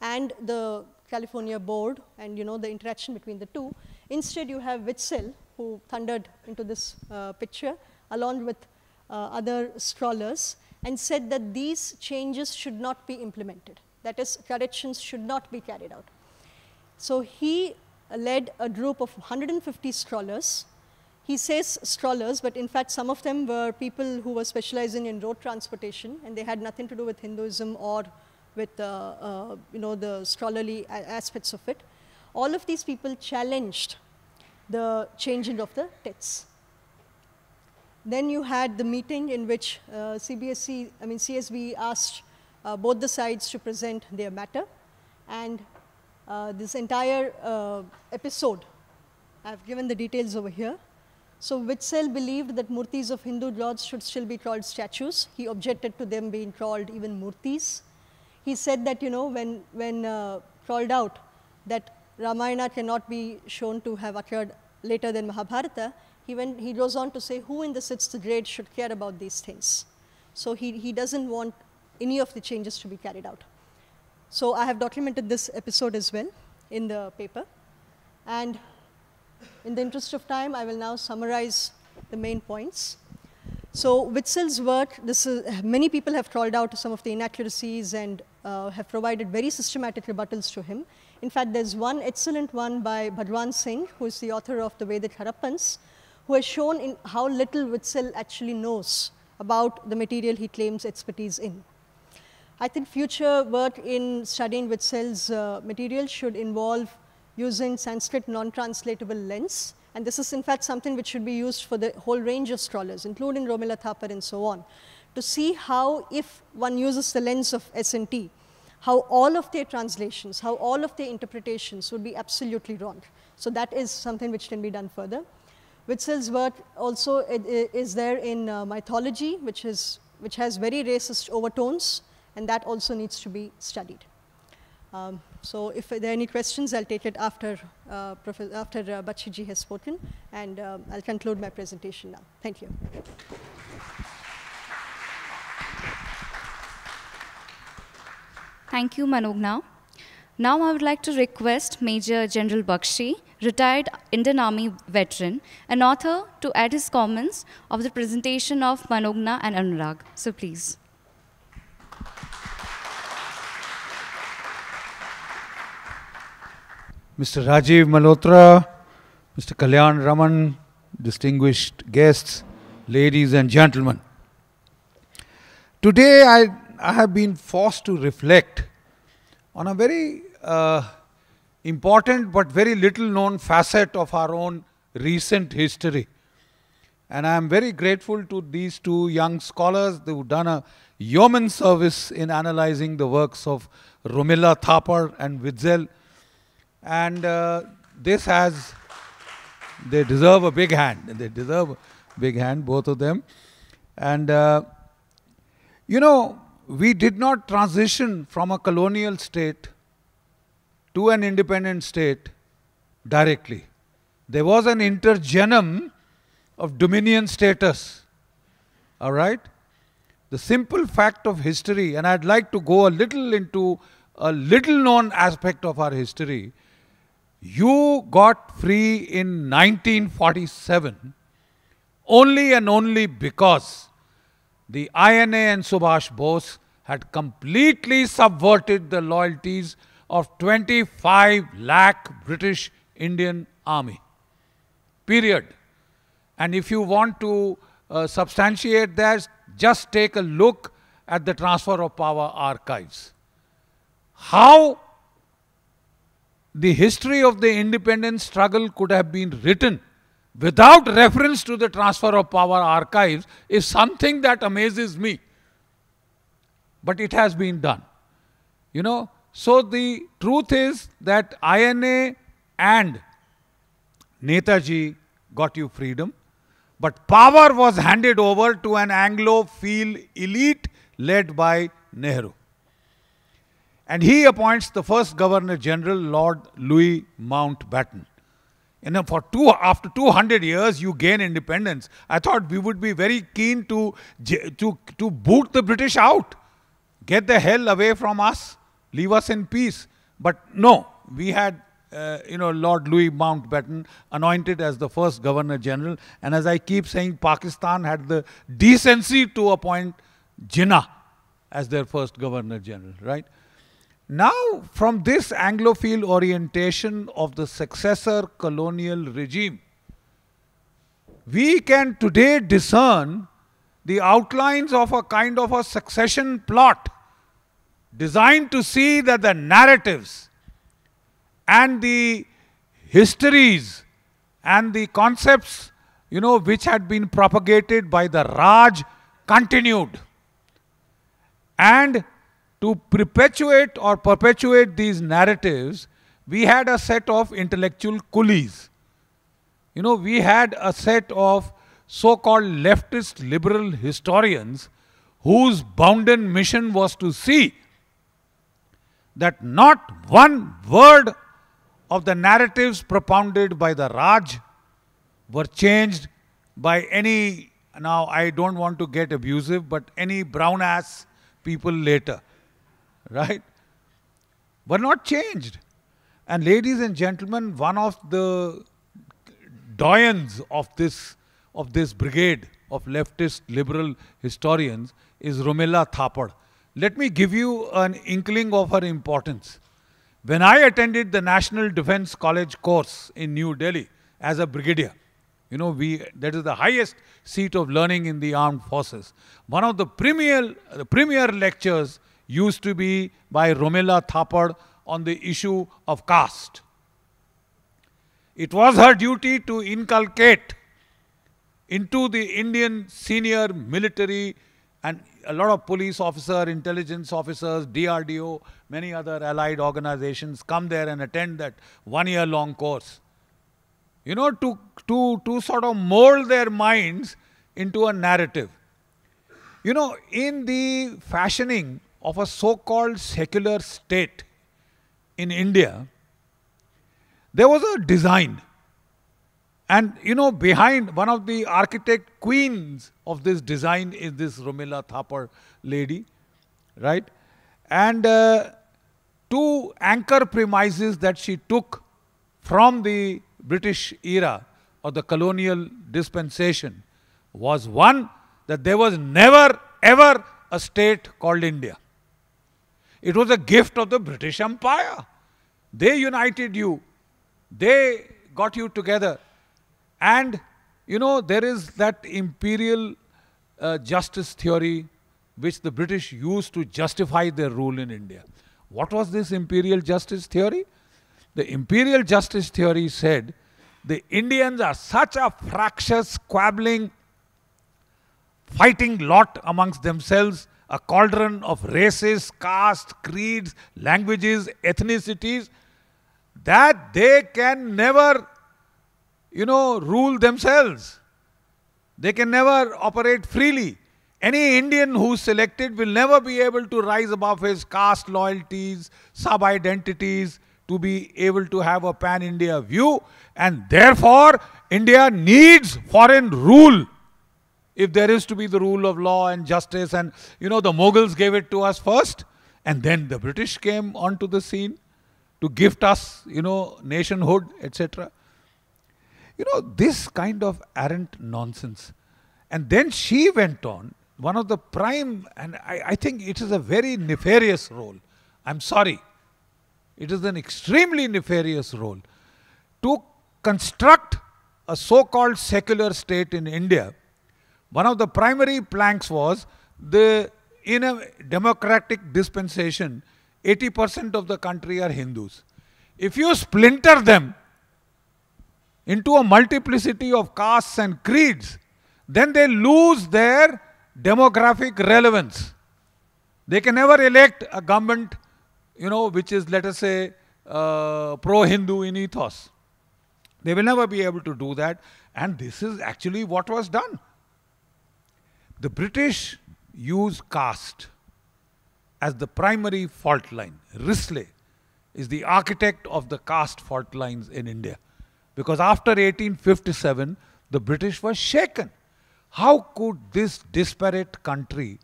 and the California board, and the interaction between the two, instead you have Witzel, who thundered into this picture along with other scholars, and said that these changes should not be implemented. That is, corrections should not be carried out. So he led a group of 150 scholars. He says scholars, but in fact some of them were people who were specializing in road transportation, and they had nothing to do with Hinduism or with the scholarly aspects of it. All of these people challenged the changing of the texts. Then you had the meeting in which CSB asked both the sides to present their matter, and this entire episode, I've given the details over here. So Witzel believed that murtis of Hindu gods should still be called statues. He objected to them being called even murtis. He said that when called out that Ramayana cannot be shown to have occurred later than Mahabharata, he goes on to say who in the 6th grade should care about these things. So he doesn't want any of the changes to be carried out. So I have documented this episode as well in the paper. And in the interest of time, I will now summarize the main points. So Witzel's work, many people have called out some of the inaccuracies and have provided very systematic rebuttals to him. In fact, there's one excellent one by Bhagwan Singh, who is the author of the Vedic Harappans, who has shown in how little Witzel actually knows about the material he claims expertise in. I think future work in studying Witzel's material should involve using Sanskrit non-translatable lens, and this is in fact something which should be used for the whole range of scholars, including Romila Thapar and so on, to see how, if one uses the lens of S&T, how all of their translations, how all of their interpretations would be absolutely wrong. So that is something which can be done further. Witzel's work also is there in mythology, which has very racist overtones, and that also needs to be studied. So if there are any questions, I'll take it after Bachiji has spoken, and I'll conclude my presentation now. Thank you. Thank you, Manogna. Now I would like to request Major General Bakshi, retired Indian Army veteran, an author, to add his comments of the presentation of Manogna and Anurag. So please. Mr. Rajiv Malhotra, Mr. Kalyan Raman, distinguished guests, ladies and gentlemen. Today I have been forced to reflect on a very important but very little known facet of our own recent history. And I am very grateful to these two young scholars who have done a yeoman service in analyzing the works of Romila Thapar and Witzel. And they deserve a big hand. They deserve a big hand, both of them. And, we did not transition from a colonial state to an independent state directly. There was an intergenum of dominion status. All right? The simple fact of history, and I'd like to go a little into a little known aspect of our history. You got free in 1947 only and only because the INA and Subhash Bose had completely subverted the loyalties of 25 lakh British Indian Army. Period. And if you want to substantiate that, just take a look at the transfer of power archives. How the history of the independence struggle could have been written without reference to the transfer of power archives is something that amazes me. But it has been done. So the truth is that INA and Netaji got you freedom, but power was handed over to an Anglophile elite led by Nehru. And he appoints the first Governor General, Lord Louis Mountbatten. After 200 years, you gain independence. I thought we would be very keen to boot the British out. Get the hell away from us. Leave us in peace. But no, we had Lord Louis Mountbatten anointed as the first Governor General. And as I keep saying, Pakistan had the decency to appoint Jinnah as their first Governor General, right? Now, from this Anglophile orientation of the successor colonial regime, we can today discern the outlines of a kind of a succession plot designed to see that the narratives and the histories and the concepts, which had been propagated by the Raj continued. And to perpetuate these narratives, we had a set of intellectual coolies. We had a set of so-called leftist liberal historians whose bounden mission was to see that not one word of the narratives propounded by the Raj were changed by any, now I don't want to get abusive, but any brown ass people later. Right? Were not changed. And ladies and gentlemen, one of the doyens of this brigade of leftist liberal historians is Romila Thapar. Let me give you an inkling of her importance. When I attended the National Defence College course in New Delhi as a brigadier, that is the highest seat of learning in the armed forces. One of the premier lectures used to be by Romila Thapar on the issue of caste. It was her duty to inculcate into the Indian senior military and a lot of police officers, intelligence officers, DRDO, many other allied organizations come there and attend that one-year-long course. To sort of mold their minds into a narrative. In the fashioning of a so-called secular state in India, there was a design. And, behind one of the architect queens of this design is this Romila Thapar lady, right? And two anchor premises that she took from the British era or the colonial dispensation was one, that there was never ever a state called India. It was a gift of the British Empire. They united you. They got you together. And, there is that imperial justice theory which the British used to justify their rule in India. What was this imperial justice theory? The imperial justice theory said the Indians are such a fractious, squabbling, fighting lot amongst themselves, a cauldron of races, castes, creeds, languages, ethnicities, that they can never, rule themselves. They can never operate freely. Any Indian who's selected will never be able to rise above his caste loyalties, sub-identities, to be able to have a pan-India view, and therefore India needs foreign rule if there is to be the rule of law and justice. And the Mughals gave it to us first, and then the British came onto the scene to gift us, nationhood, etc. This kind of arrant nonsense. And then she went on, one of the prime, and I think it is a very nefarious role. I'm sorry. It is an extremely nefarious role to construct a so-called secular state in India. One of the primary planks was in a democratic dispensation, 80% of the country are Hindus. If you splinter them into a multiplicity of castes and creeds, then they lose their demographic relevance. They can never elect a government, which is, let us say, pro-Hindu in ethos. They will never be able to do that. And this is actually what was done. The British use caste as the primary fault line. Risley is the architect of the caste fault lines in India. Because after 1857, the British were shaken. How could this disparate country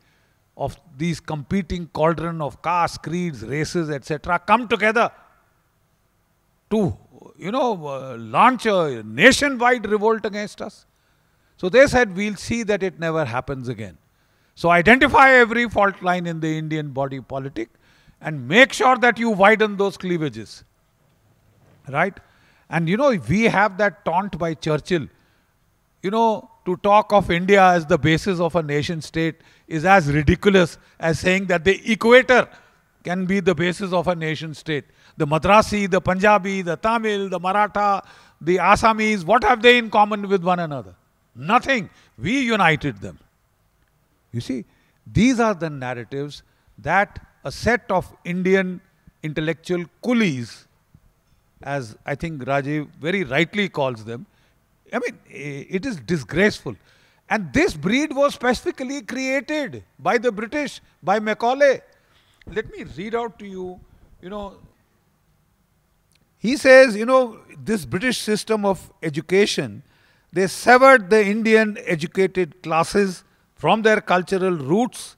of these competing cauldron of castes, creeds, races, etc. come together to, launch a nationwide revolt against us? So they said, we'll see that it never happens again. So identify every fault line in the Indian body politic and make sure that you widen those cleavages. Right? And we have that taunt by Churchill. To talk of India as the basis of a nation state is as ridiculous as saying that the equator can be the basis of a nation state. The Madrasi, the Punjabi, the Tamil, the Maratha, the Assamese, what have they in common with one another? Nothing. We united them. You see, these are the narratives that a set of Indian intellectual coolies, as I think Rajiv very rightly calls them, it is disgraceful. And this breed was specifically created by the British, by Macaulay. Let me read out to you, he says, this British system of education, they severed the Indian educated classes from their cultural roots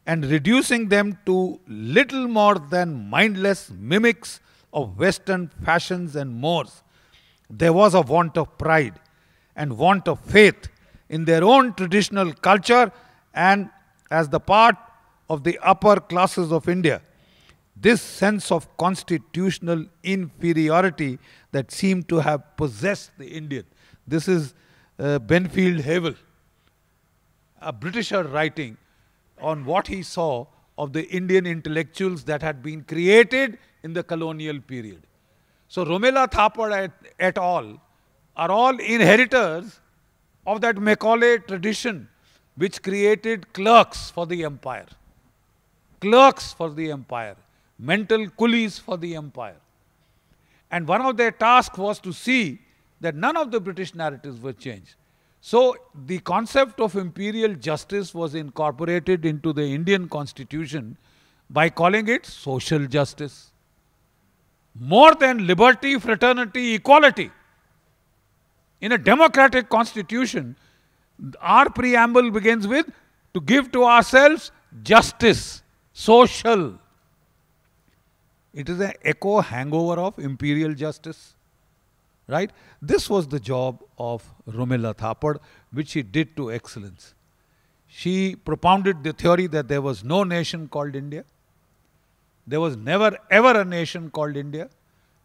and reducing them to little more than mindless mimics of Western fashions and mores. There was a want of pride and want of faith in their own traditional culture and as the part of the upper classes of India. This sense of constitutional inferiority that seemed to have possessed the Indian. This is Benfield Havel, a Britisher writing on what he saw of the Indian intellectuals that had been created in the colonial period. So Romila Thapar et al. Are all inheritors of that Macaulay tradition which created clerks for the empire. Clerks for the empire. Mental coolies for the empire. And one of their tasks was to see that none of the British narratives were changed. So the concept of imperial justice was incorporated into the Indian constitution by calling it social justice. More than liberty, fraternity, equality. In a democratic constitution, our preamble begins with to give to ourselves justice, social. It is an echo hangover of imperial justice. Right? This was the job of Romila Thapar, which she did to excellence. She propounded the theory that there was no nation called India. There was never ever a nation called India.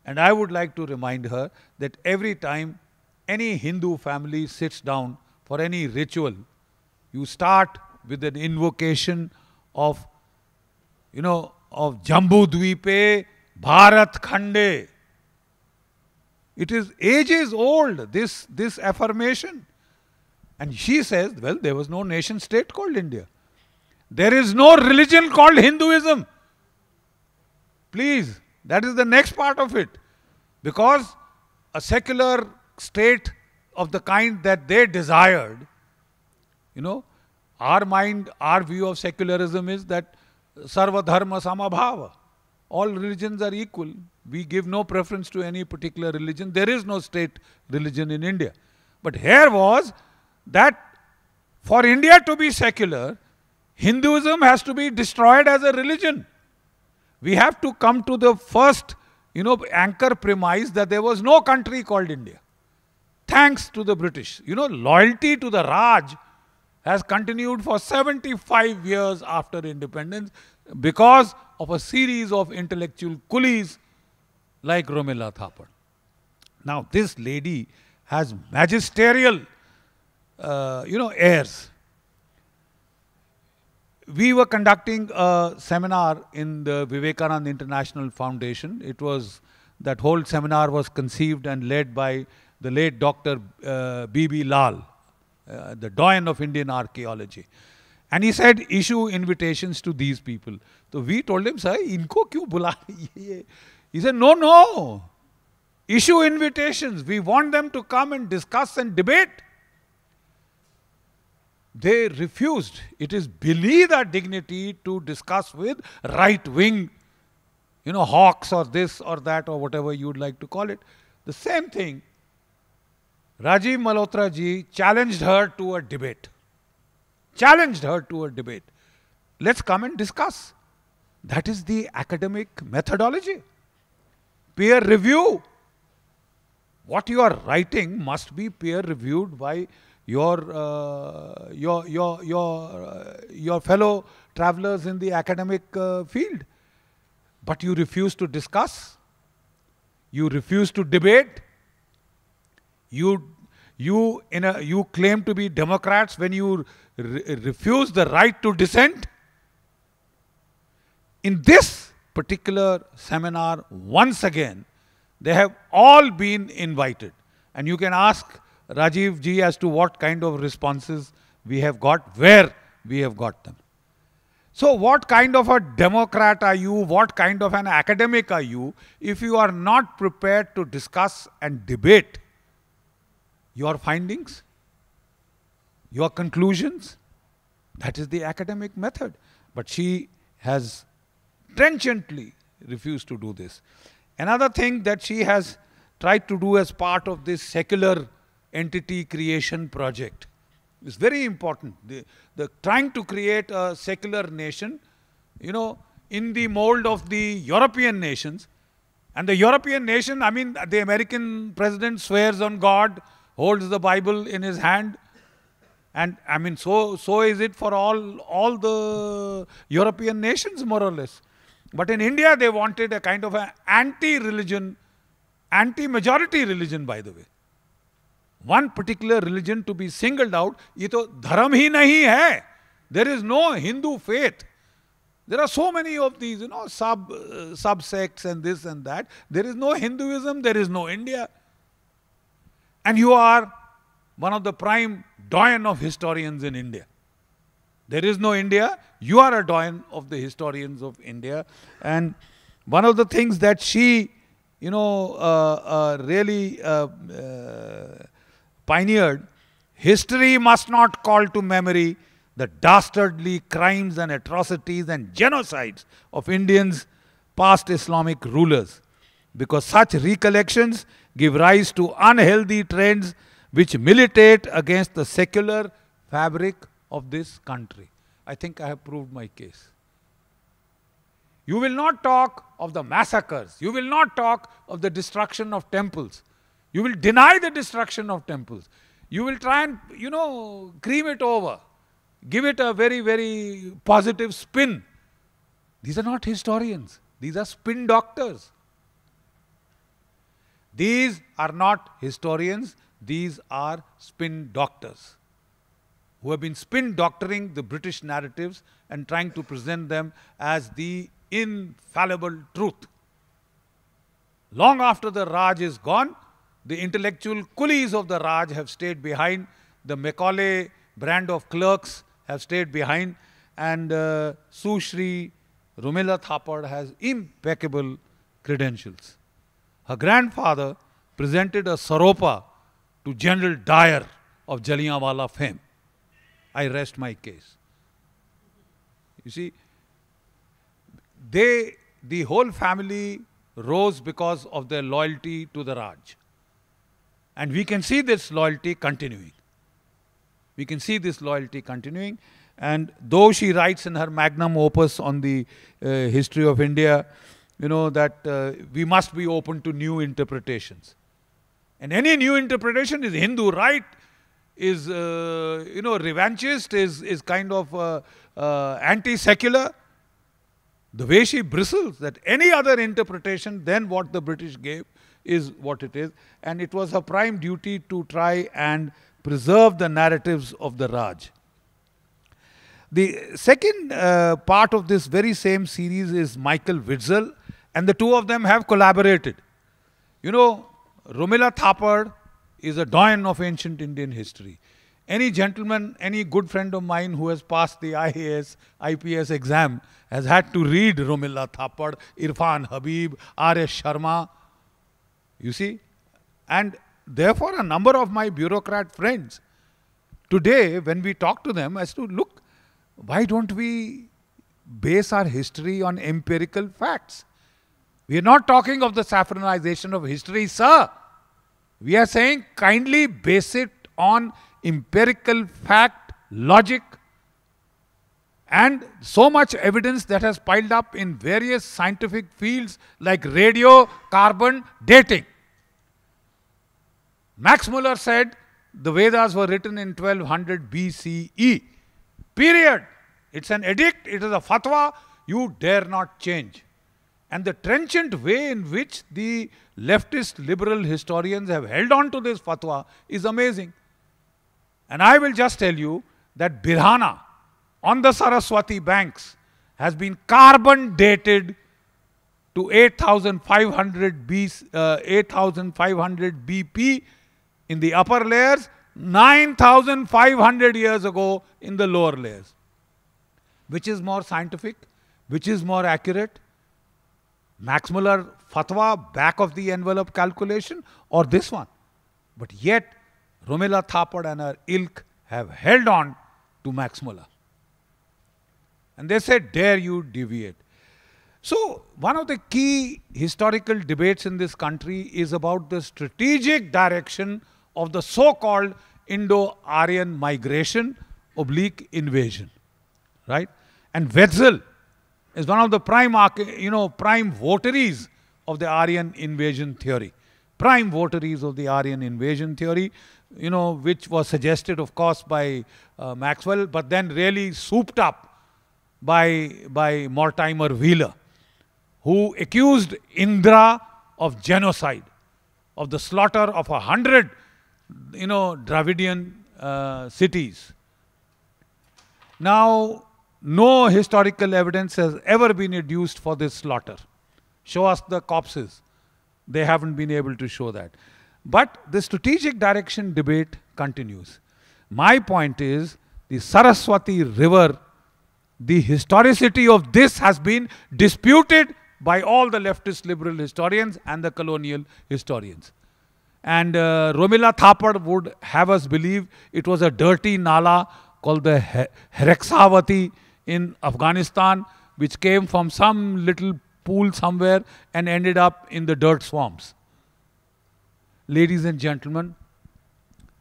And I would like to remind her that every time any Hindu family sits down for any ritual, you start with an invocation of, of Jambu Dvipe, Bharat Khande. It is ages old, this affirmation. And she says, well, there was no nation state called India. There is no religion called Hinduism. Please, that is the next part of it. Because a secular state of the kind that they desired, Our mind, our view of secularism is that sarva dharma samabhava. All religions are equal. We give no preference to any particular religion. There is no state religion in India. But here was that for India to be secular, Hinduism has to be destroyed as a religion. We have to come to the first, anchor premise that there was no country called India. Thanks to the British. Loyalty to the Raj has continued for 75 years after independence because of a series of intellectual coolies like Romila Thapar. Now, this lady has magisterial, airs. We were conducting a seminar in the Vivekananda International Foundation. It was, that whole seminar was conceived and led by the late Dr. B.B. Lal, the doyen of Indian archaeology. And he said, issue invitations to these people. So we told him, sir, inko kyun bula rahi hai? He said, no. Issue invitations. We want them to come and discuss and debate. They refused. It is beneath our dignity to discuss with right-wing, hawks or this or that or whatever you would like to call it. The same thing, Rajiv Malhotra ji challenged her to a debate. Let's come and discuss. That is the academic methodology. Peer review. What you are writing must be peer reviewed by your fellow travelers in the academic field. But you refuse to discuss. You refuse to debate. You claim to be Democrats when you refuse the right to dissent. In this particular seminar, once again, they have all been invited. And you can ask Rajiv ji as to what kind of responses we have got, where we have got them. So what kind of a Democrat are you? What kind of an academic are you if you are not prepared to discuss and debate your findings, your conclusions? That is the academic method. But she has trenchantly refused to do this. Another thing that she has tried to do as part of this secular entity creation project is very important. The trying to create a secular nation, in the mold of the European nations. And the European nation, the American president swears on God, holds the Bible in his hand. And so is it for all the European nations, more or less. But in India, they wanted a kind of an anti-religion, anti-majority religion, by the way. One particular religion to be singled out, ye to dharam hi nahi hai. There is no Hindu faith. There are so many of these, sub-sects and this and that. There is no Hinduism, there is no India. And you are one of the prime doyen of historians in India. There is no India. You are a doyen of the historians of India. And one of the things that she, really pioneered, history must not call to memory the dastardly crimes and atrocities and genocides of Indians, past Islamic rulers, because such recollections give rise to unhealthy trends which militate against the secular fabric of this country. I think I have proved my case. You will not talk of the massacres. You will not talk of the destruction of temples. You will deny the destruction of temples. You will try and, cream it over. Give it a very, very positive spin. These are not historians. These are spin doctors. These are not historians. These are spin doctors who have been spin doctoring the British narratives and trying to present them as the infallible truth. Long after the Raj is gone, the intellectual coolies of the Raj have stayed behind. The Macaulay brand of clerks have stayed behind. And Sastry Romila Thapar has impeccable credentials. Her grandfather presented a saropa to General Dyer of Jallianwala fame. I rest my case. You see, the whole family rose because of their loyalty to the Raj. And we can see this loyalty continuing. We can see this loyalty continuing. And though she writes in her magnum opus on the history of India, that we must be open to new interpretations. And any new interpretation is Hindu, right? Is, revanchist, is kind of anti-secular. The way she bristles that any other interpretation than what the British gave is what it is. And it was her prime duty to try and preserve the narratives of the Raj. The second part of this very same series is Michael Witzel, and the two of them have collaborated. Romila Thapar is a doyen of ancient Indian history. Any gentleman, any good friend of mine who has passed the IAS, IPS exam has had to read Romila Thapar, Irfan Habib, Aryan Sharma. You see? And therefore, a number of my bureaucrat friends, today, when we talk to them as to, look, why don't we base our history on empirical facts? We are not talking of the saffronization of history, sir. We are saying kindly base it on empirical fact, logic, and so much evidence that has piled up in various scientific fields like radio, carbon, dating. Max Muller said the Vedas were written in 1200 BCE. Period. It's an edict, it is a fatwa, you dare not change. And the trenchant way in which the leftist liberal historians have held on to this fatwa is amazing. And I will just tell you that Birhana on the Saraswati banks has been carbon dated to 8500 BP in the upper layers, 9500 years ago in the lower layers. Which is more scientific? Which is more accurate? Max Muller fatwa, back of the envelope calculation, or this one? But yet, Romila Thapar and her ilk have held on to Max Muller. And they said, dare you deviate? So, one of the key historical debates in this country is about the strategic direction of the so-called Indo-Aryan migration / invasion. Right? And Witzel is one of the prime votaries of the Aryan invasion theory. Prime votaries of the Aryan invasion theory, which was suggested, of course, by Maxwell, but then really souped up by Mortimer Wheeler, who accused Indra of genocide, of the slaughter of 100, Dravidian cities. Now, no historical evidence has ever been adduced for this slaughter. Show us the corpses. They haven't been able to show that. But the strategic direction debate continues. My point is, the Saraswati River, the historicity of this has been disputed by all the leftist liberal historians and the colonial historians. And Romila Thapar would have us believe it was a dirty nala called the Herexavati in Afghanistan, which came from some little pool somewhere and ended up in the dirt swamps. Ladies and gentlemen,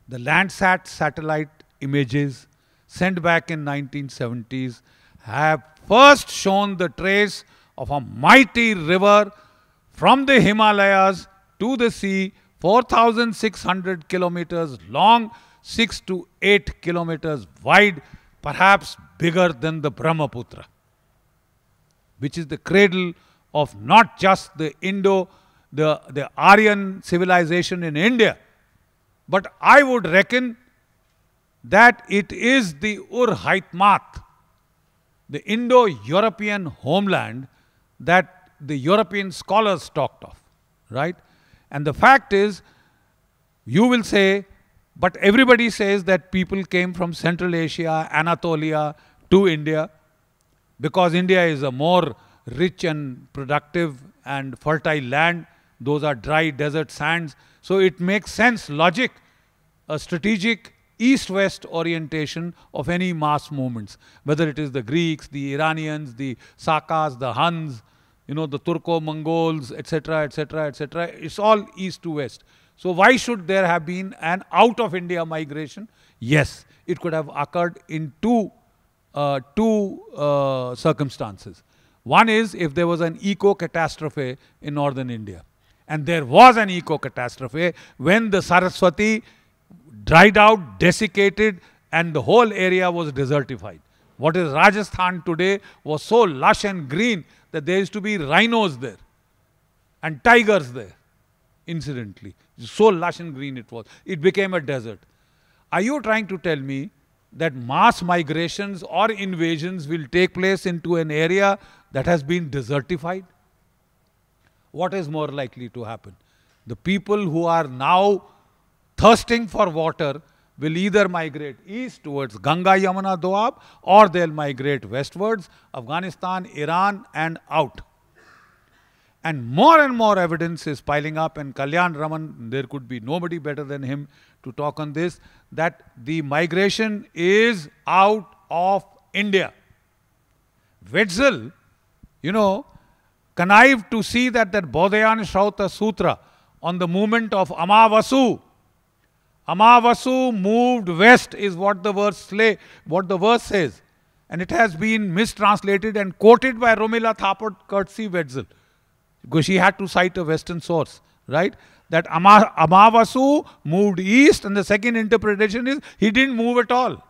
the Landsat satellite images sent back in 1970s have first shown the trace of a mighty river from the Himalayas to the sea, 4,600 kilometers long, 6 to 8 kilometers wide, perhaps bigger than the Brahmaputra, which is the cradle of not just the the Aryan civilization in India, but I would reckon that it is the Ur-Haitmat, the Indo-European homeland that the European scholars talked of, right? And the fact is, you will say, but everybody says that people came from Central Asia, Anatolia to India, because India is a more rich and productive and fertile land. Those are dry desert sands. So it makes sense, logic, a strategic east-west orientation of any mass movements, whether it is the Greeks, the Iranians, the Sakas, the Huns, you know, the Turco-Mongols, etc., etc., etc. It's all east to west. So why should there have been an out-of-India migration? Yes, it could have occurred in two circumstances. One is if there was an eco-catastrophe in northern India. And there was an eco-catastrophe when the Saraswati dried out, desiccated, and the whole area was desertified. What is Rajasthan today was so lush and green that there used to be rhinos there and tigers there, incidentally. So lush and green it was. It became a desert. Are you trying to tell me that mass migrations or invasions will take place into an area that has been desertified? What is more likely to happen? The people who are now thirsting for water will either migrate east towards Ganga, Yamuna, Doab, or they'll migrate westwards, Afghanistan, Iran, and out. And more evidence is piling up, and Kalyan Raman, there could be nobody better than him to talk on this, that the migration is out of India. Witzel, you know, connived to see that Bodhayan Shrauta Sutra on the movement of Amavasu. Amavasu moved west is what the verse says. And it has been mistranslated and quoted by Romila Thapar courtesy Witzel. Because she had to cite a western source, right? That Amavasu moved east, and the second interpretation is he didn't move at all.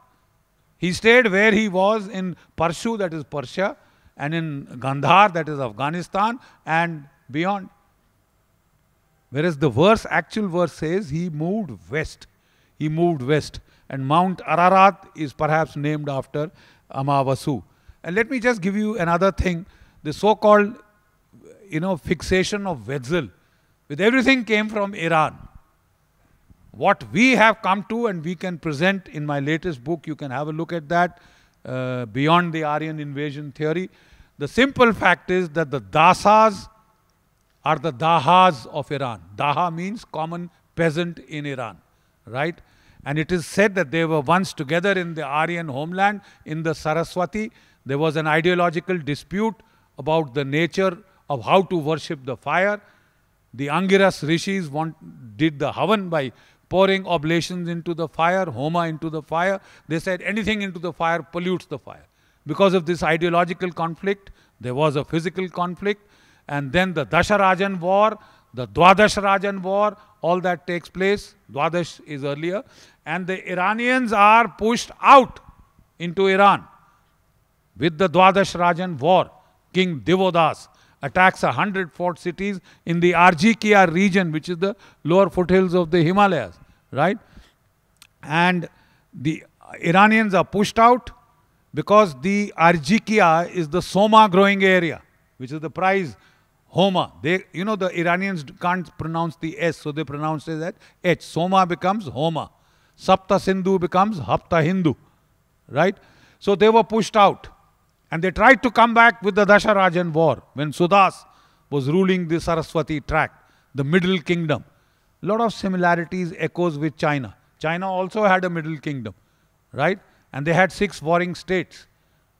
He stayed where he was in Parshu, that is Persia, and in Gandhar, that is Afghanistan, and beyond. Whereas the actual verse says he moved west. He moved west. And Mount Ararat is perhaps named after Amavasu. And let me just give you another thing. The so-called, you know, fixation of Witzel with everything came from Iran. What we have come to, and we can present in my latest book, you can have a look at that, Beyond the Aryan Invasion Theory. The simple fact is that the Dasas are the Dahas of Iran. Daha means common peasant in Iran, right? And it is said that they were once together in the Aryan homeland, in the Saraswati. There was an ideological dispute about the nature of how to worship the fire. The Angiras rishis did the Havan by pouring oblations into the fire, Homa into the fire. They said anything into the fire pollutes the fire. Because of this ideological conflict, there was a physical conflict. And then the Dasharajan war, the Dwadash Rajan war, all that takes place. Dwadash is earlier. And the Iranians are pushed out into Iran with the Dwadash Rajan war. King Divodas attacks 100 fort cities in the Arjikia region, which is the lower foothills of the Himalayas, right? And the Iranians are pushed out because the Arjikia is the Soma growing area, which is the prize Homa. You know, the Iranians can't pronounce the S, so they pronounce it as H. Soma becomes Homa. Sapta Sindhu becomes Hapta Hindu, right? So they were pushed out. And they tried to come back with the Dasharajan war when Sudas was ruling the Saraswati tract, the Middle Kingdom. A lot of similarities, echoes with China. China also had a Middle Kingdom, right? And they had 6 warring states.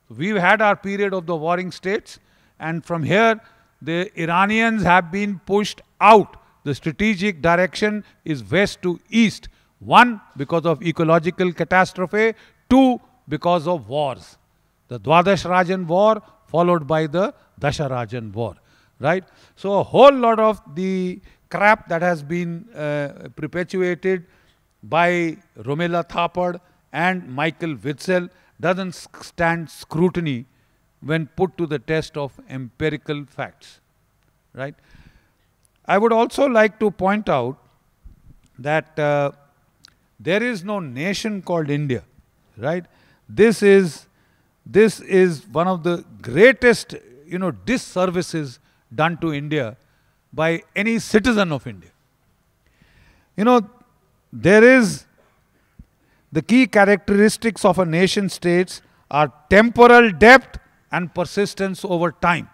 We've had our period of the warring states, and from here, the Iranians have been pushed out. The strategic direction is west to east. 1, because of ecological catastrophe. 2, because of wars. The Dwadash Rajan war followed by the Dasharajan war, right? So a whole lot of the crap that has been perpetuated by Romila Thapar and Michael Witzel doesn't stand scrutiny when put to the test of empirical facts, right? I would also like to point out that there is no nation called India, right? This is one of the greatest, you know, disservices done to India by any citizen of India. You know, there is the key characteristics of a nation states are temporal depth and persistence over time.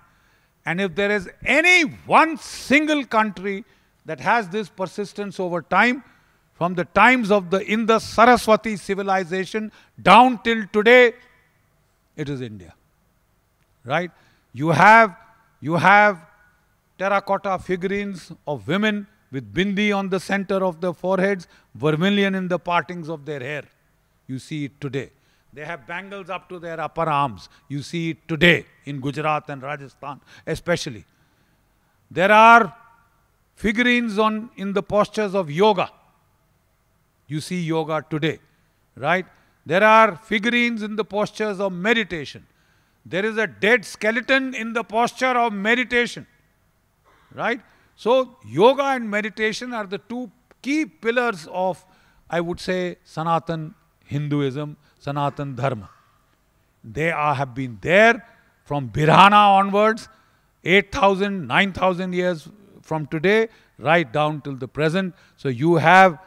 And if there is any one single country that has this persistence over time, from the times of the Indus Saraswati civilization down till today, it is India. Right? You have terracotta figurines of women with bindi on the center of their foreheads, vermilion in the partings of their hair. You see it today. They have bangles up to their upper arms. You see it today in Gujarat and Rajasthan especially. There are figurines in the postures of yoga. You see yoga today, right? There are figurines in the postures of meditation. There is a dead skeleton in the posture of meditation, right? So, yoga and meditation are the two key pillars of, I would say, Sanatan Hinduism, Sanatan Dharma. They have been there from Birhana onwards, 8,000, 9,000 years from today, right down till the present. So, you have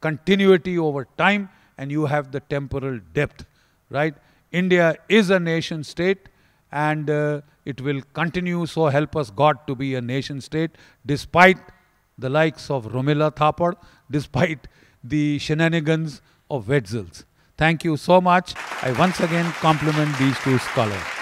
continuity over time and you have the temporal depth, right? India is a nation state and it will continue, so help us God, to be a nation state despite the likes of Romila Thapar, despite the shenanigans of Witzels. Thank you so much. I once again compliment these two scholars.